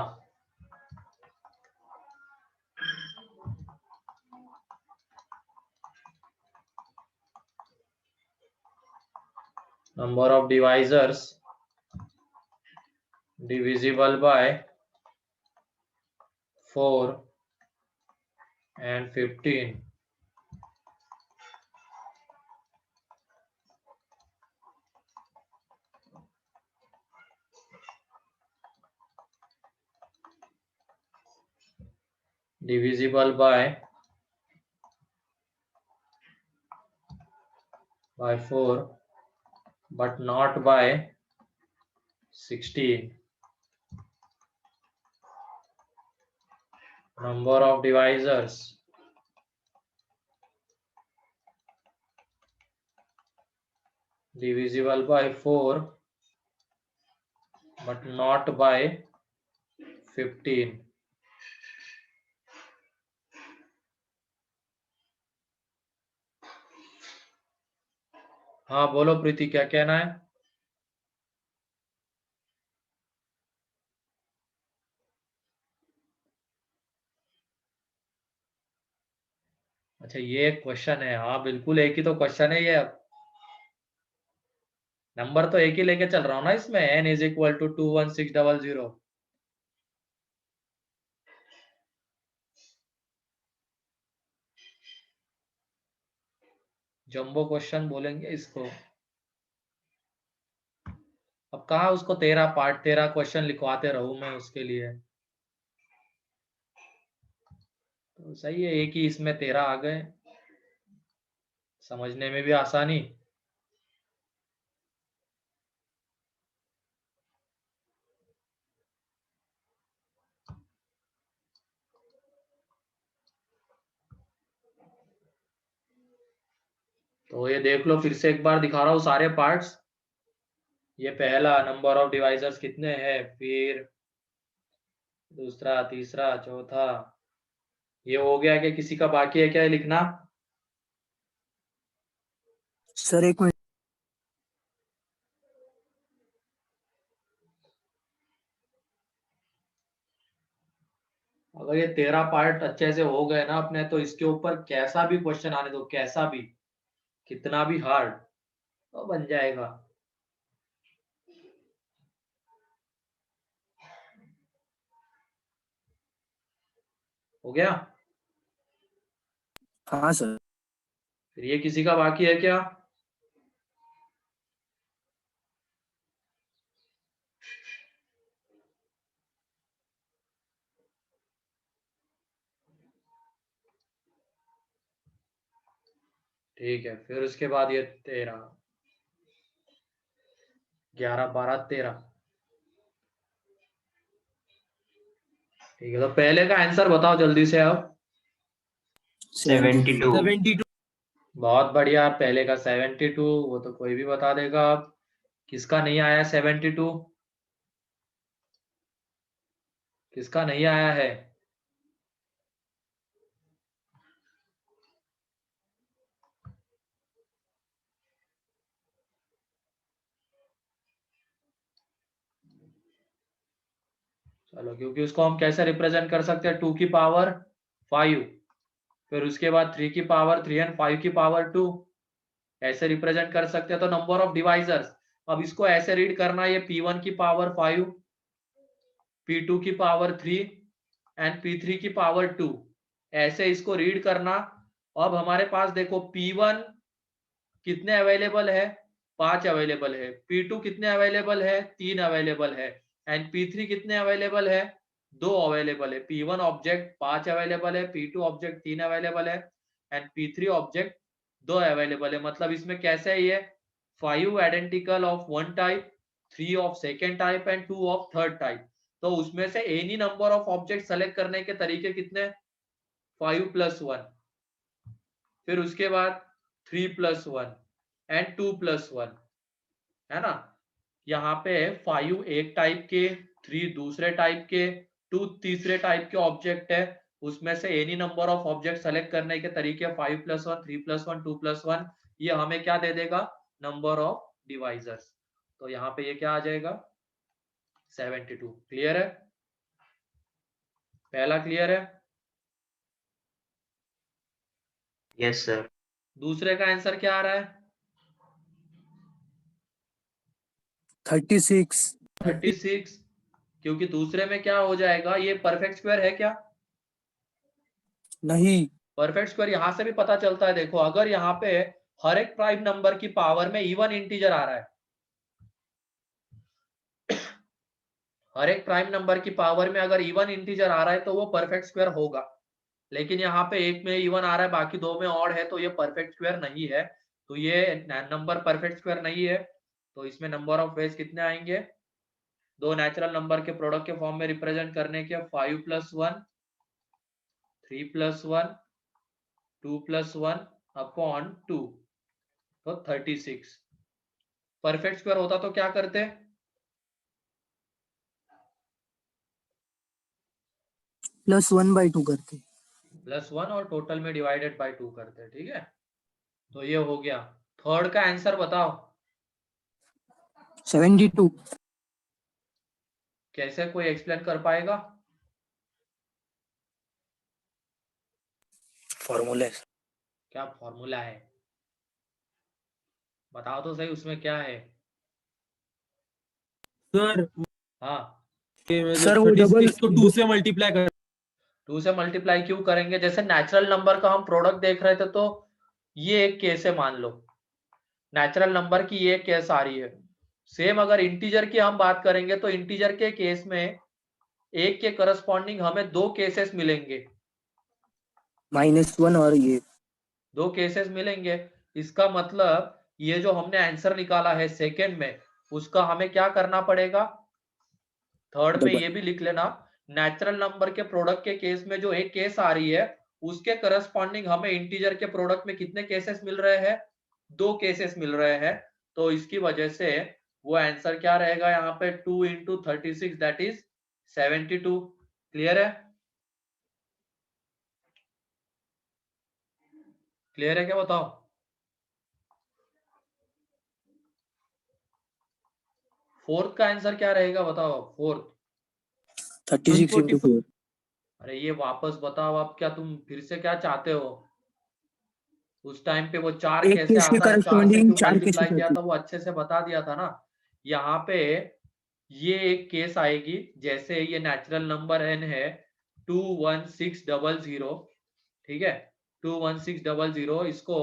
number of divisors divisible by 4 and 15. Divisible by 4 but not by 16. Number of divisors divisible by 4 but not by 15। हाँ बोलो प्रीति, क्या कहना है? अच्छा ये एक क्वेश्चन है, हाँ बिल्कुल एक ही तो क्वेश्चन है ये। अब नंबर तो एक ही लेके चल रहा हूँ ना इसमें, n is equal to 21600। Jumbo question बोलेंगे इसको। अब कहाँ उसको 13 क्वेश्चन लिखवाते रहूं मैं उसके लिए। तो सही है, एक ही इसमें 13 आ गए, समझने में भी आसानी। तो ये देख लो, फिर से एक बार दिखा रहा हूँ सारे पार्ट्स। ये पहला नंबर ऑफ डिवाइजर्स कितने हैं, फिर दूसरा, तीसरा, चौथा। ये हो गया कि किसी का बाकी है क्या लिखना? सर एक मिनट। अगर ये 13 पार्ट अच्छे से हो गए ना अपने, तो इसके ऊपर कैसा भी क्वेश्चन आने दो, कैसा भी, कितना भी हार्ड, तो बन जाएगा। हो गया? हाँ सर। फिर ये किसी का बाकी है क्या? ठीक है, फिर उसके बाद ये 13, 11, 12, 13। ठीक है, तो पहले का आंसर बताओ जल्दी से अब। 72। 72। बहुत बढ़िया, पहले का 72, वो तो कोई भी बता देगा। अब किसका नहीं आया 72? किसका नहीं आया है? चलो, क्योंकि उसको हम कैसे रिप्रेजेंट कर सकते हैं, 2 की पावर 5, फिर उसके बाद 3 की पावर 3 एंड 5 की पावर 2, ऐसे रिप्रेजेंट कर सकते हैं। तो नंबर ऑफ डिवाइजर्स, अब इसको ऐसे रीड करना, ये P1 की पावर 5, P2 की पावर 3 एंड P3 की पावर 2, ऐसे इसको रीड करना। अब हमारे पास देखो P1 कितने अवेलेबल है, 5 अवेलेबल है। P2 कितने अवेलेबल है, 3 अवेलेबल है। एंड P3 कितने अवेलेबल है, 2 अवेलेबल है। P1 ऑब्जेक्ट 5 अवेलेबल है, P2 ऑब्जेक्ट 3 अवेलेबल है, एंड P3 ऑब्जेक्ट 2 अवेलेबल है। मतलब इसमें कैसे है ये, 5 identical of one type, 3 of second type and 2 of third type. तो उसमें से any number of object select करने के तरीके कितने, 5 + 1, फिर उसके बाद 3 + 1 एंड 2 + 1, है ना। यहाँ पे 5 एक टाइप के, 3 दूसरे टाइप के, 2 तीसरे टाइप के ऑब्जेक्ट है। उसमें से any number of object select करने के तरीके 5 + 1, 3 + 1, 2 + 1, ये हमें क्या दे देगा, नंबर ऑफ डिवाइजर्स। तो यहाँ पे ये क्या आ जाएगा, 72। क्लियर है? पहला क्लियर है? Yes sir. दूसरे का आंसर क्या आ रहा है? 36। 36, क्योंकि दूसरे में क्या हो जाएगा, ये परफेक्ट स्क्वायर है क्या? नहीं। परफेक्ट स्क्वायर यहाँ से भी पता चलता है। देखो, अगर यहाँ पे हर एक प्राइम नंबर की पावर में इवन इंटीजर आ रहा है, हर एक प्राइम नंबर की पावर में अगर इवन इंटीजर आ रहा है तो वो परफेक्ट स्क्वायर होगा। लेकिन यहाँ पे एक में इवन आ रहा है, बाकी दो में ऑड है, तो ये परफेक्ट स्क्वायर नहीं है। तो ये नंबर परफेक्ट स्क्वायर नहीं है। तो इसमें नंबर ऑफ वेज कितने आएंगे, दो नेचुरल नंबर के प्रोडक्ट के फॉर्म में रिप्रेजेंट करने के, 5 + 1, 3 + 1, 2 + 1 अपॉन 2, तो 36। परफेक्ट स्क्वायर होता तो क्या करते, +1/2 करके। +1 और टोटल में डिवाइडेड बाय 2 करते हैं, ठीक है। तो ये हो गया। थर्ड का आंसर बताओ 72। कैसे, कोई एक्सप्लेन कर पाएगा? फॉर्मूला क्या फॉर्मूला है, बताओ तो सही, उसमें क्या है? सर हाँ, सर वो डबल 36 को 2 से मल्टीप्लाई कर 2 से मल्टीप्लाई क्यों करेंगे? जैसे नेचुरल नंबर का हम प्रोडक्ट देख रहे थे, तो ये एक केस है, मान लो नेचुरल नंबर की ये केस आ रही है। सेम अगर इंटीजर की हम बात करेंगे तो इंटीजर के केस में एक के करस्पॉन्डिंग हमें दो केसेस मिलेंगे, -1 और ये दो केसेस मिलेंगे। इसका मतलब ये जो हमने आंसर निकाला है सेकंड में, उसका हमें क्या करना पड़ेगा? थर्ड में डबल ये भी लिख लेना, नेचुरल नंबर के प्रोडक्ट के केस में जो एक केस आ रही है, उसके करस्पॉन्डिंग हमें इंटीजर के प्रोडक्ट में कितने केसेस मिल रहे हैं? दो केसेस मिल रहे हैं। तो इसकी वजह से वो आंसर क्या रहेगा यहाँ पे? 2 into 36 दैट इज 72। क्लियर है? क्लियर है क्या, बताओ? फोर्थ का आंसर क्या रहेगा, बताओ फोर्थ। 36 into 4। अरे ये वापस बताओ, आप क्या, तुम फिर से क्या चाहते हो? उस टाइम पे वो चार एक कैसे केस के आता है, चार से करस्पॉन्डिंग क्यों 4 मल्टीप्लाई केसेस किया आती था, वो अच्छे से बता दिया था ना। यहाँ पे ये एक केस आएगी, जैसे ये नेचुरल नंबर n है 21600, ठीक है। 21600, इसको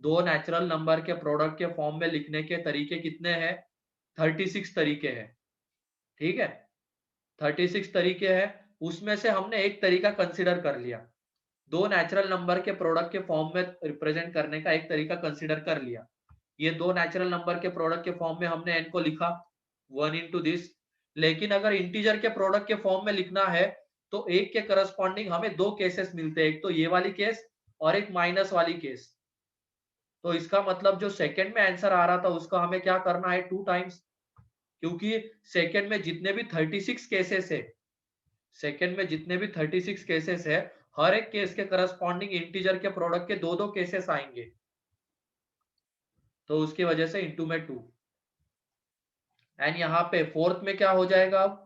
दो नेचुरल नंबर के प्रोडक्ट के फॉर्म में लिखने के तरीके कितने हैं? 36 तरीके हैं, ठीक है। 36 तरीके हैं, उसमें से हमने एक तरीका कंसिडर कर लिया, दो नेचुरल नंबर के प्रोडक्ट के फॉर्म में रिप्रेजेंट करने का एक तरीका कंसिडर कर लिया। ये दो नेचुरल नंबर के प्रोडक्ट के फॉर्म में हमने n को लिखा 1 into दिस। लेकिन अगर इंटीजर के प्रोडक्ट के फॉर्म में लिखना है तो एक के करस्पॉन्डिंग हमें दो केसेस मिलते हैं, एक तो ये वाली केस और एक माइनस वाली केस। तो इसका मतलब जो सेकंड में आंसर आ रहा था उसका हमें क्या करना है? 2 टाइम्स, क्योंकि सेकंड में जितने भी 36 केसेस है, सेकंड में जितने भी 36 केसेस है, हर एक केस के करस्पॉन्डिंग इंटीजर के प्रोडक्ट के दो दो केसेस आएंगे, तो उसकी वजह से इंटू में 2। एंड यहाँ पे फोर्थ में क्या हो जाएगा? अब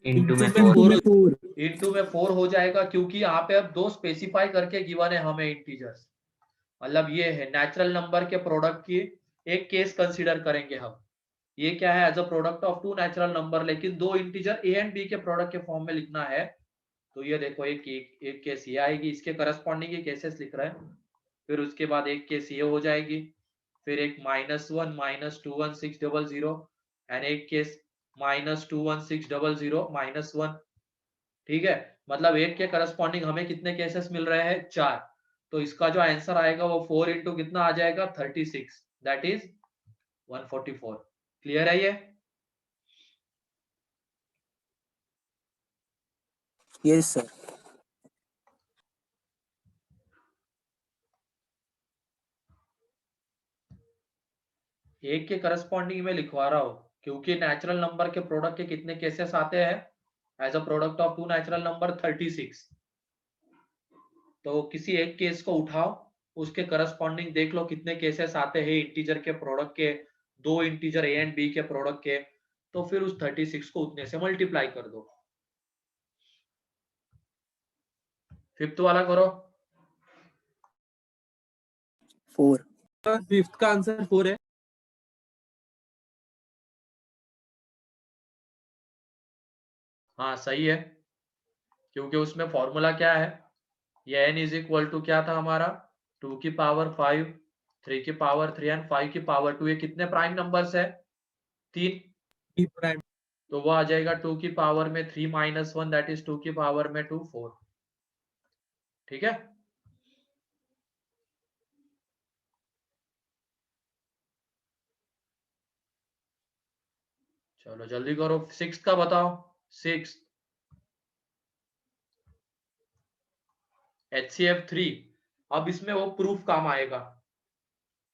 इंटू में में 4 4 इंटू में 4 हो जाएगा, क्योंकि यहाँ पे अब दो स्पेसिफाई करके गिवन है हमें इंटीजर्स। मतलब ये है नेचुरल नंबर के प्रोडक्ट की एक केस कंसीडर करेंगे हम। ये क्या है? As a product of two natural number, लेकिन दो इंटीजर ए एंड बी के प्रोडक्ट के फॉर्म में लिखना है। तो ये देखो एक केस ये आएगी, इसके करस्पॉन्डिंग ये केसेस लिख रहे हैं। फिर उसके बाद एक केस ये हो जाएगी, फिर एक -1 -21600 एंड एक केस -21600 -1, ठीक है। मतलब एक के करस्पॉन्डिंग हमें कितने केसेस मिल रहे हैं? 4। तो इसका जो आंसर आएगा वो 4 इंटू कितना आ जाएगा? 36, दैट इज 144। क्लियर है ये? Yes sir. एक के करस्पॉन्डिंग में लिखवा रहा हूं, क्योंकि नेचुरल नंबर के प्रोडक्ट के कितने केसेस आते हैं as a product of two natural number? 36। तो किसी एक केस को उठाओ, उसके करस्पॉन्डिंग देख लो कितने केसेस आते हैं इंटीजर के प्रोडक्ट के, दो इंटीजर ए एंड बी के प्रोडक्ट के, तो फिर उस 36 को उतने से मल्टीप्लाई कर दो। फिफ्थ वाला करो। 4। फिफ्थ का आंसर 4 है। हाँ सही है, क्योंकि उसमें फॉर्मूला क्या है? ये n इज इक्वल टू क्या था हमारा? 2 की पावर 5, 3 की पावर 3 एंड 5 की पावर 2। ये कितने प्राइम नंबर्स है? 3। प्राइम तो वो आ जाएगा 2 की पावर में 3 - 1 दैट इज 2 की पावर में 2 4, ठीक है। चलो जल्दी करो, सिक्स का बताओ। 6 HCF3। अब इसमें वो प्रूफ काम आएगा,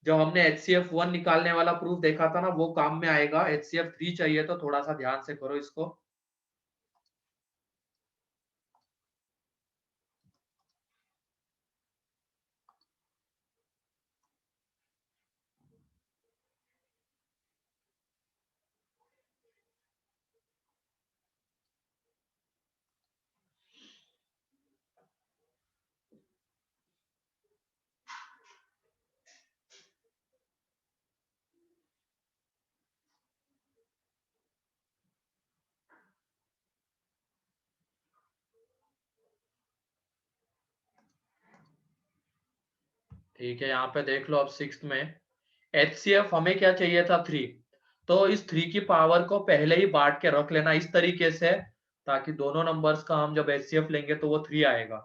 जब हमने HCF1 निकालने वाला प्रूफ देखा था ना, वो काम में आएगा। HCF3 चाहिए तो थोड़ा सा ध्यान से करो इसको। ठीक है, यहाँ पे देख लो अब 6th में HCF हमें क्या चाहिए था 3, तो इस 3 की पावर को पहले ही बांट के रख लेना इस तरीके से, ताकि दोनों नंबर्स का हम जब HCF लेंगे तो वो 3 आएगा।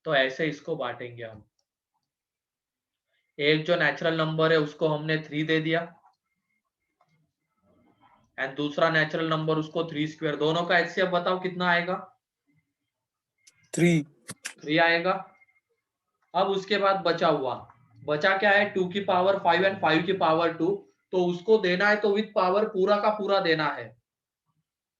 तो ऐसे इसको बांटेंगे हम। एक जो नेचुरल नंबर है उसको हमने 3 दे दिया, एंड दूसरा नेचुरल नंबर उसको 3 स्क्वायर। दोनों का HCF बताओ कितना आएगा? 3 आएगा। अब उसके बाद बचा क्या है? 2 की पावर 5 एंड 5 की पावर 2, तो उसको देना है तो विथ पावर पूरा का पूरा देना है।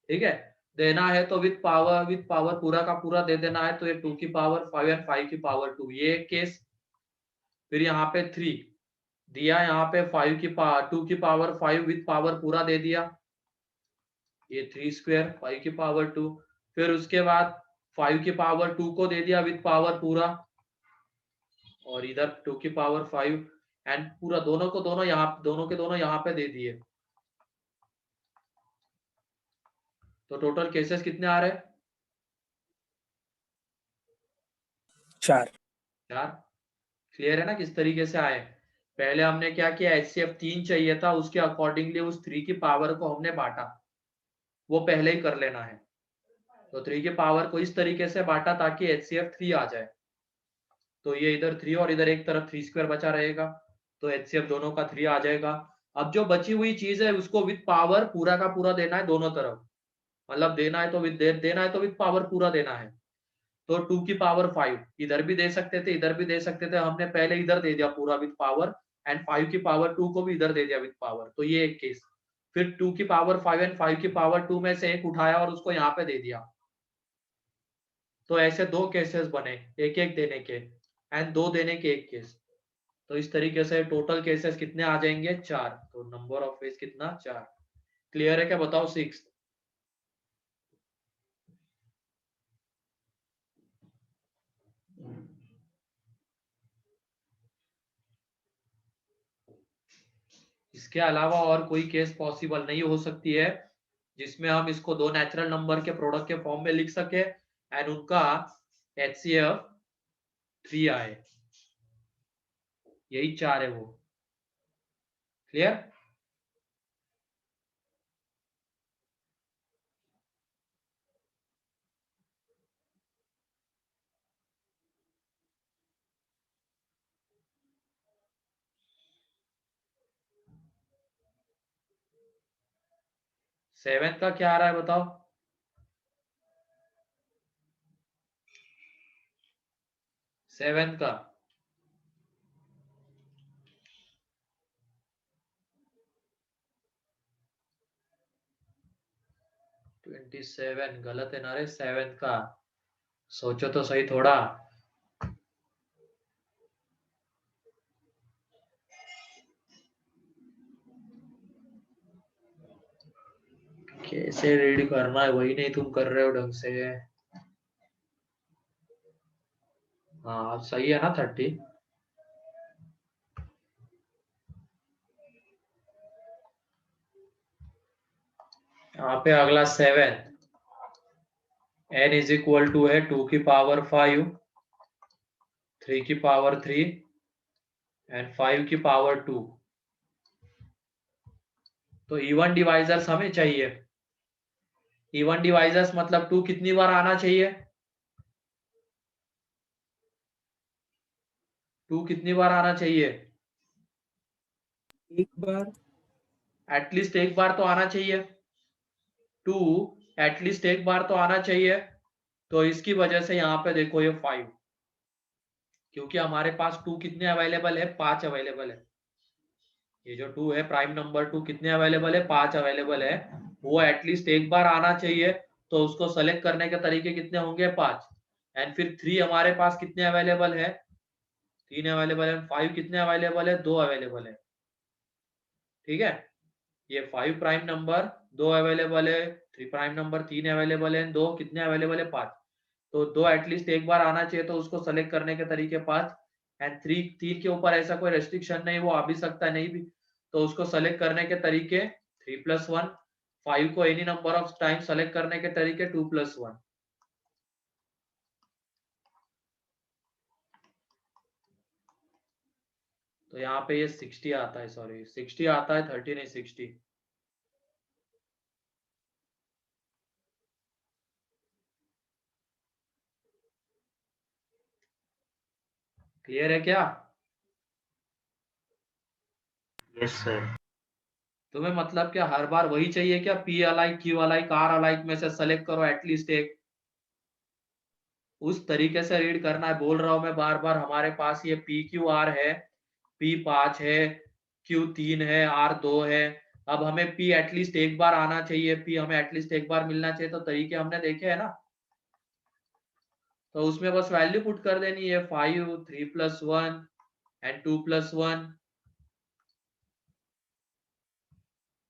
ठीक है, देना है तो विथ पावर पूरा का पूरा दे देना है। तो ये 2 की पावर 5 एंड 5 की पावर 2, ये एक केस। फिर यहाँ पे 3 दिया, यहाँ पे 2 की पावर 5 विथ पावर पूरा दे दिया, ये 3 स्क्वायर 5 की पावर 2। फिर उसके बाद 5 की पावर 2 को दे दिया विथ पावर पूरा, और इधर 2 की पावर 5 एंड पूरा दोनों के दोनों यहाँ पे दे दिए। तो टोटल केसेस कितने आ रहे? 4। 4। क्लियर है ना किस तरीके से आए? पहले हमने क्या किया, HCF 3 चाहिए था, उसके अकॉर्डिंगली उस 3 की पावर को हमने बांटा, वो पहले ही कर लेना है। तो 3 की पावर को इस तरीके से बांटा ताकि HCF 3 आ जाए। तो ये इधर 3 और इधर एक तरफ 3 स्क्वायर बचा रहेगा, तो HCF दोनों का 3 आ जाएगा। अब जो बची हुई चीज है उसको विथ पावर पूरा का पूरा देना है दोनों तरफ, मतलब देना है तो विथ पावर पूरा देना है। तो 2 की पावर 5 इधर भी दे सकते थे, इधर भी दे सकते थे, हमने पहले इधर दे दिया पूरा विथ पावर, एंड 5 की पावर 2 को भी इधर दे दिया विथ पावर। तो ये एक केस। फिर 2 की पावर 5 एंड 5 की पावर 2 में से एक उठाया और उसको यहाँ पे दे दिया। तो ऐसे 2 केसेस बने, एक एक देने के एंड 2 देने के एक केस। तो इस तरीके से टोटल केसेस कितने आ जाएंगे? 4। तो नंबर ऑफ वेज कितना? 4। क्लियर है क्या? बताओ 6। इसके अलावा और कोई केस पॉसिबल नहीं हो सकती है जिसमें हम इसको 2 नेचुरल नंबर के प्रोडक्ट के फॉर्म में लिख सके एंड उनका HCF 3 आए। यही 4 है वो। क्लियर? सेवेंथ का क्या आ रहा है बताओ? सेवेंथ का $27 गलत है ना रे? सेवेंथ का सोचो तो सही थोड़ा। कैसे रीड करना है वही नहीं तुम कर रहे हो ढंग से। हाँ अब सही है ना 30? यहाँ पे अगला 7 n इज इक्वल टू है 2 की पावर 5, 3 की पावर 3 एंड 5 की पावर 2। तो इवन डिवाइजर्स हमें चाहिए। इवन डिवाइजर्स मतलब 2 कितनी बार आना चाहिए? 2 कितनी बार आना चाहिए? एक बार। एटलीस्ट एक बार तो आना चाहिए। 2 एटलीस्ट एक बार तो आना चाहिए। तो इसकी वजह से यहाँ पे देखो ये 5, क्योंकि हमारे पास 2 कितने अवेलेबल है? 5 अवेलेबल है। ये जो 2 है प्राइम नंबर 2 कितने अवेलेबल है? 5 अवेलेबल है। वो एटलीस्ट एक बार आना चाहिए। तो उसको सेलेक्ट करने के तरीके कितने होंगे? 5। एंड फिर 3 हमारे पास कितने अवेलेबल है? 3 अवेलेबल है। 5 कितने अवेलेबल है? 2 अवेलेबल है। ठीक है, ये 5 प्राइम नंबर 2 अवेलेबल है, 3 प्राइम नंबर 3 अवेलेबल है, 2 कितने अवेलेबल है? 5। तो 2 एटलीस्ट एक बार आना चाहिए, तो उसको सेलेक्ट करने के तरीके 5। एंड 3 के ऊपर ऐसा कोई रेस्ट्रिक्शन नहीं, वो आ भी सकता है नहीं भी। तो उसको सेलेक्ट करने के तरीके 3+1। 5 को any number of time select करने के तरीके 2+1। तो यहाँ पे ये 60 आता है, सॉरी 60 आता है, 30 नहीं 60। क्लियर है क्या? Yes sir. तुम्हें मतलब क्या हर बार वही चाहिए क्या? P alike, q alike, r alike में से सेलेक्ट करो एटलीस्ट एक। उस तरीके से रीड करना है, बोल रहा हूं मैं बार बार। हमारे पास ये पी क्यू आर है, पी 5 है, क्यू 3 है, आर 2 है। अब हमें पी एटलीस्ट एक बार आना चाहिए, पी हमें एटलीस्ट एक बार मिलना चाहिए। तो तरीके हमने देखे है ना, तो उसमें बस वैल्यू पुट कर देनी है, 5, 3+1 एंड 2+1।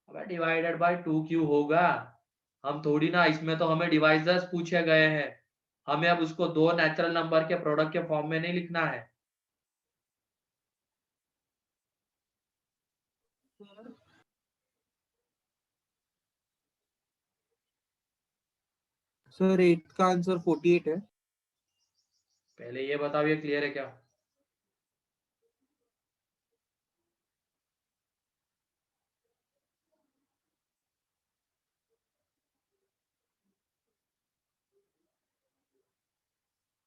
अब डिवाइडेड बाय 2 क्यों होगा? हम थोड़ी ना, इसमें तो हमें डिवाइजर्स पूछे गए हैं, हमें अब उसको दो नेचुरल नंबर के प्रोडक्ट के फॉर्म में नहीं लिखना है। सर 8 का आंसर 48 है। पहले ये बताओ, ये क्लियर है क्या?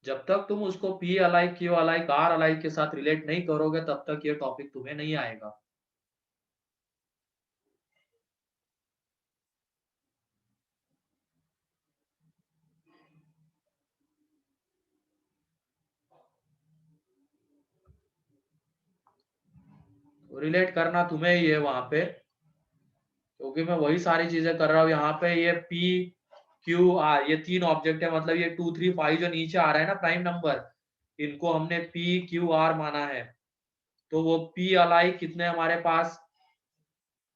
जब तक तुम उसको p alike, q alike, r alike के साथ रिलेट नहीं करोगे तब तक ये टॉपिक तुम्हें नहीं आएगा। रिलेट करना तुम्हें ही है वहां पे, क्योंकि मैं वही सारी चीजें कर रहा हूँ यहाँ पे। ये पी क्यू आर, ये तीन ऑब्जेक्ट है, मतलब ये 2 3 5 जो नीचे आ रहा है ना प्राइम नंबर, इनको हमने पी क्यू आर माना है। तो वो पी अलाइक कितने हमारे पास,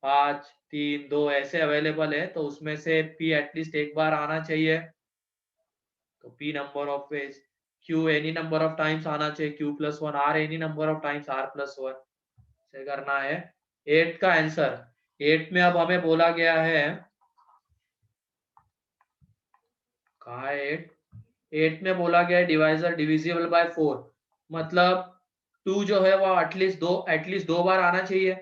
5 3 2 ऐसे अवेलेबल है, तो उसमें से पी एटलीस्ट एक बार आना चाहिए। तो p number of ways, q any number of times आना चाहिए, Q+1, r any number of times R+1 से करना है। 8 का आंसर, 8 में अब हमें बोला गया है, कहा है 8 में बोला गया है डिवाइजर डिविजिबल बाय 4, मतलब 2 जो है वो एटलीस्ट दो बार आना चाहिए।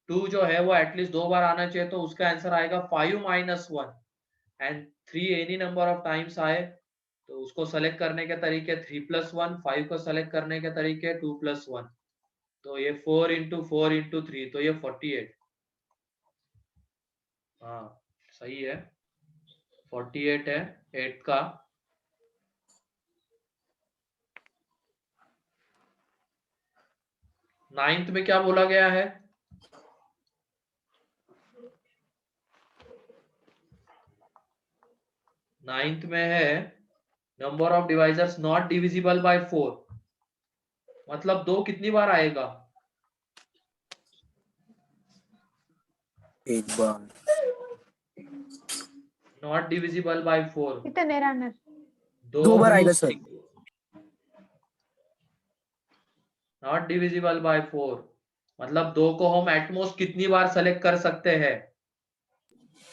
2 जो है वो एटलीस्ट दो बार आना चाहिए, तो उसका आंसर आएगा 5-1 and 3 any number of times आए, तो उसको सेलेक्ट करने के तरीके 3+1, 5 को सेलेक्ट करने के तरीके 2+1। तो ये 4 × 4 × 3, तो ये 48। हाँ सही है, 48 है 8 का। नाइन्थ में क्या बोला गया है? नाइन्थ में है number of divisors not divisible by 4, मतलब 2 कितनी बार आएगा? एक बार। नॉट डिविजिबल बाय 4, कितने रनर? दो बार आएगा सर। नॉट डिविजिबल बाय 4 मतलब 2 को हम एटमोस्ट कितनी बार सेलेक्ट कर सकते हैं?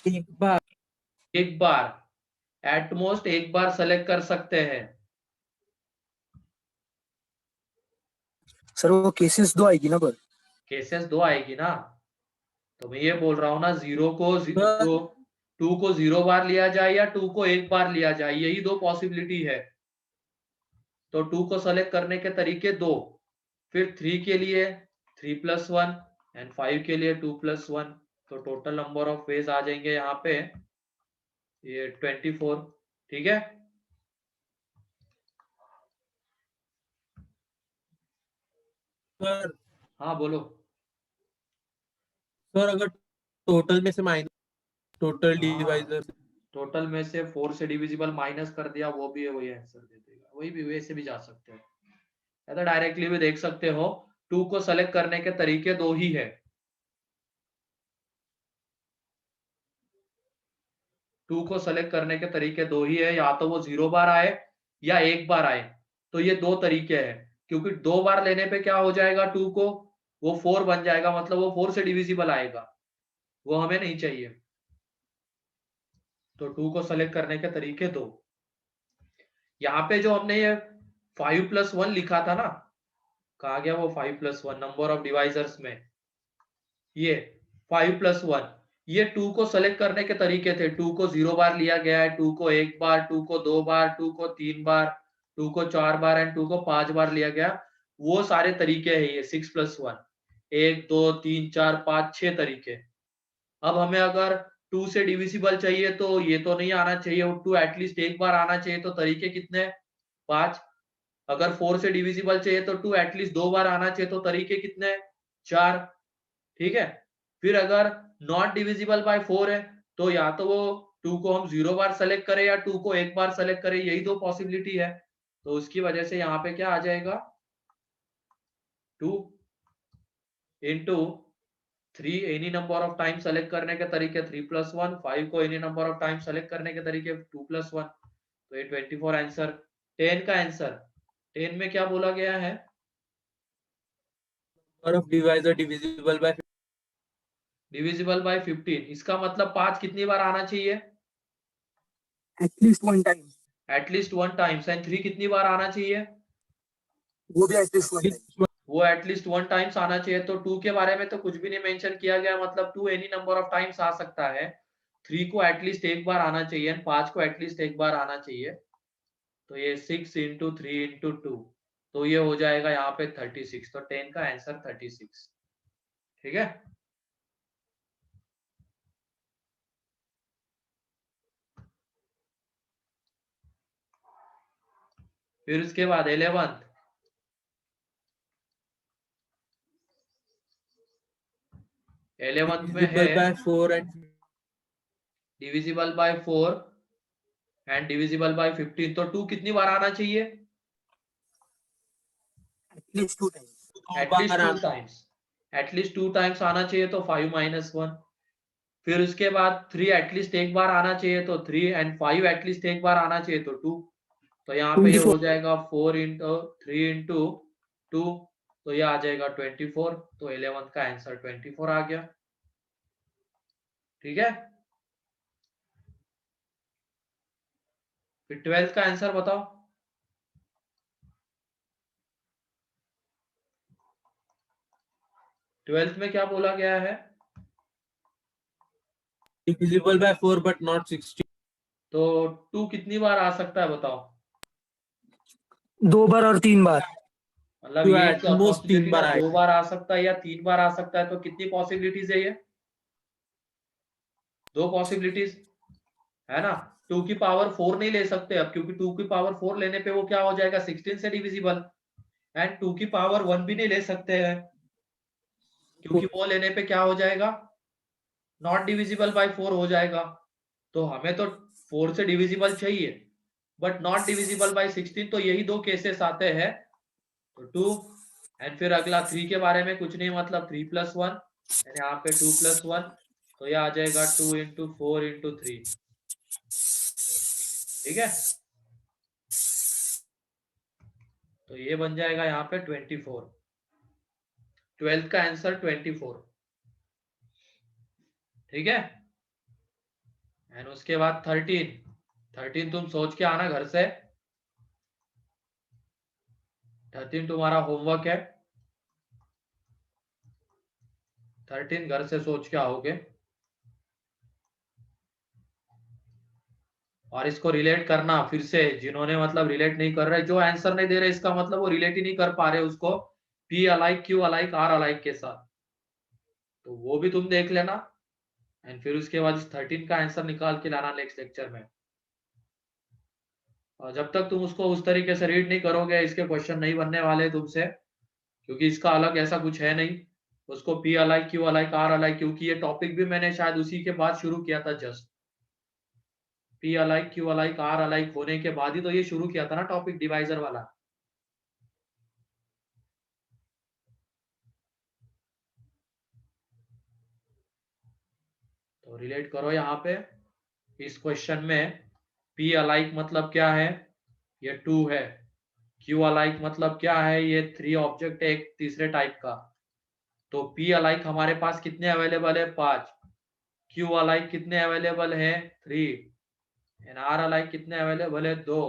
एक बार। एक बार, एटमोस्ट एक बार सेलेक्ट कर सकते हैं। सर वो केसेस 2 आएगी ना पर? केसेस 2 आएगी ना, तो मैं ये बोल रहा हूँ ना, सर 2 को 0 बार लिया जाए या 2 को एक बार लिया जाए, यही दो पॉसिबिलिटी है। तो 2 को सेलेक्ट करने के तरीके दो, फिर 3 के लिए 3+1 एंड 5 के लिए 2+1, तो टोटल नंबर ऑफ वेज आ जाएंगे यहाँ पे ये 24। ठीक है, सर हाँ बोलो। सर अगर टोटल में से माइनस टोटल हाँ, डिवाइजर, टोटल में से 4 से डिविजिबल माइनस कर दिया, वो भी है, वही आंसर दे देगा। वही भी वैसे भी जा सकते हो, या तो डायरेक्टली भी देख सकते हो। 2 को सेलेक्ट करने के तरीके दो ही है। 2 को सेलेक्ट करने के तरीके दो ही है, या तो वो 0 बार आए या एक बार आए, तो ये दो तरीके हैं। क्योंकि 2 बार लेने पे क्या हो जाएगा, 2 को वो 4 बन जाएगा, मतलब वो 4 से डिविजिबल आएगा, वो हमें नहीं चाहिए। तो 2 को सेलेक्ट करने के तरीके दो। यहाँ पे जो हमने ये 5+1 लिखा था ना, कहा गया वो 5 + 1 नंबर ऑफ डिवाइजर्स में, ये 5 + 1, ये 2 को सेलेक्ट करने के तरीके थे। 2 को 0 बार लिया गया है, 2 को 1 बार, 2 को 2 बार, 2 को 3 बार, 2 को 4 बार एंड 2 को 5 बार लिया गया। वो सारे तरीके हैं ये 6 + 1, 1 2 3 4 5 6 तरीके। अब हमें अगर 2 से डिविजिबल चाहिए तो ये तो नहीं आना चाहिए, 2 एटलीस्ट एक बार आना चाहिए, तो तरीके कितने? 5। अगर 4 से डिविजिबल चाहिए तो 2 एटलीस्ट 2 बार आना चाहिए, तो तरीके कितने? 4। ठीक है। फिर अगर नॉट डिविजिबल बाय 4 है तो या तो वो 2 को हम 0 बार सेलेक्ट करें या 2 को एक बार सेलेक्ट करें, यही दो पॉसिबिलिटी है। तो उसकी वजह से यहाँ पे क्या आ जाएगा? 2 into 3 any number of time select करने के तरीके 3 + 1, 5 को any number of time select करने के तरीके 2 + 1, तो ये 24 आंसर। 10 का आंसर, 10 में क्या बोला गया है? Number of divisor divisible by divisible by 15, इसका मतलब 5 कितनी बार आना चाहिए? At least one time, at least 1 times. And 3 कितनी बार आना चाहिए? वो भी एटलीस्ट वन टाइम। वो एटलीस्ट 1 टाइम्स आना चाहिए। तो 2 के बारे में तो कुछ भी नहीं मेंशन किया गया, मतलब 2 एनी नंबर ऑफ टाइम्स आ सकता है। 3 को एटलीस्ट एक बार आना चाहिए एंड 5 को एटलीस्ट एक बार आना चाहिए। तो ये 6 × 3 × 2, तो ये हो जाएगा यहाँ पे 36। तो 10 का आंसर 36। ठीक है। फिर उसके बाद 11th, में divisible है by 4 and divisible by 4 and divisible by 15। तो 2 कितनी बार आना चाहिए? At least to time. At least 2 times. At least 2 times आना चाहिए, तो 5 - 1। फिर उसके बाद 3 एटलीस्ट एक बार आना चाहिए, तो 3 एंड 5 एटलीस्ट एक बार आना चाहिए, तो 2। तो यहाँ पे ये हो जाएगा 4 × 3 × 2, तो ये आ जाएगा 24। तो 11th का आंसर 24 आ गया। ठीक है। फिर 12th का आंसर बताओ। 12th में क्या बोला गया है? divisible by 4 but not 16. तो 2 कितनी बार आ सकता है बताओ? 2 बार और 3 बार। मतलब Two ये at most 3 बार 2 आएगा। बार आ सकता है या 3 बार आ सकता है, तो कितनी पॉसिबिलिटीज है ये? 2 पॉसिबिलिटीज है ना। 2 की पावर 4 नहीं ले सकते अब, क्योंकि 2 की पावर 4 लेने पे वो क्या हो जाएगा? 16 से डिविजिबल। एंड 2 की पावर 1 भी नहीं ले सकते हैं, क्योंकि वो लेने पे क्या हो जाएगा? नॉट डिविजिबल बाय 4 हो जाएगा। तो हमें तो 4 से डिविजिबल चाहिए, बट नॉट डिविजिबल बाय 16। तो यही दो केसेस आते हैं। तो 2 एंड फिर अगला 3 के बारे में कुछ नहीं, मतलब 3 + 1 एंड यहाँ पे 2 + 1, तो ये आ जाएगा 2 × 4 × 3। ठीक है। तो ये बन जाएगा यहाँ पे 24। 12th का आंसर 24। ठीक है। एंड उसके बाद 13 तुम सोच के आना घर से। 13 तुम्हारा होमवर्क है। 13 घर से सोच के आओगे और इसको रिलेट करना फिर से। जिन्होंने मतलब रिलेट नहीं कर रहे, जो आंसर नहीं दे रहे, इसका मतलब वो रिलेट ही नहीं कर पा रहे उसको P alike Q alike R alike के साथ, तो वो भी तुम देख लेना। एंड फिर उसके बाद 13 का आंसर निकाल के लाना नेक्स्ट लेक्चर में। और जब तक तुम उसको उस तरीके से रीड नहीं करोगे, इसके क्वेश्चन नहीं बनने वाले तुमसे, क्योंकि इसका अलग ऐसा कुछ है नहीं। उसको P alike Q alike R alike, क्योंकि ये टॉपिक भी मैंने शायद उसी के बाद शुरू किया था। Just P alike Q alike R alike होने के बाद ही तो ये शुरू किया था ना टॉपिक डिवाइजर वाला। तो रिलेट करो यहाँ पे इस क्वेश्चन में। P अलाइक मतलब क्या है? ये 2 है। Q अलाइक मतलब क्या है? ये 3 ऑब्जेक्ट है एक तीसरे टाइप का। तो P अलाइक हमारे पास कितने अवेलेबल है? 5। Q अलाइक कितने अवेलेबल है? 3। एंड R अलाइक कितने अवेलेबल है? 2।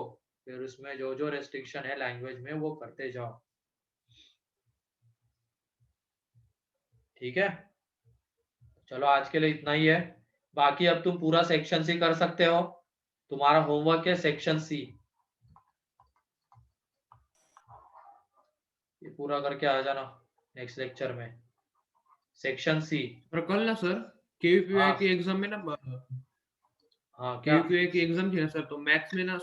फिर उसमें जो जो रेस्ट्रिक्शन है लैंग्वेज में वो करते जाओ। ठीक है, चलो आज के लिए इतना ही है। बाकी अब तुम पूरा सेक्शन सी कर सकते हो, तुम्हारा होमवर्क है सेक्शन सी, ये पूरा करके आ जाना नेक्स्ट लेक्चर में, सेक्शन सी। पर कल ना सर केवीपीआई हाँ। की एग्जाम में ना हाँ क्या केवीपीआई की एग्जाम थी ना सर, तो मैथ्स में ना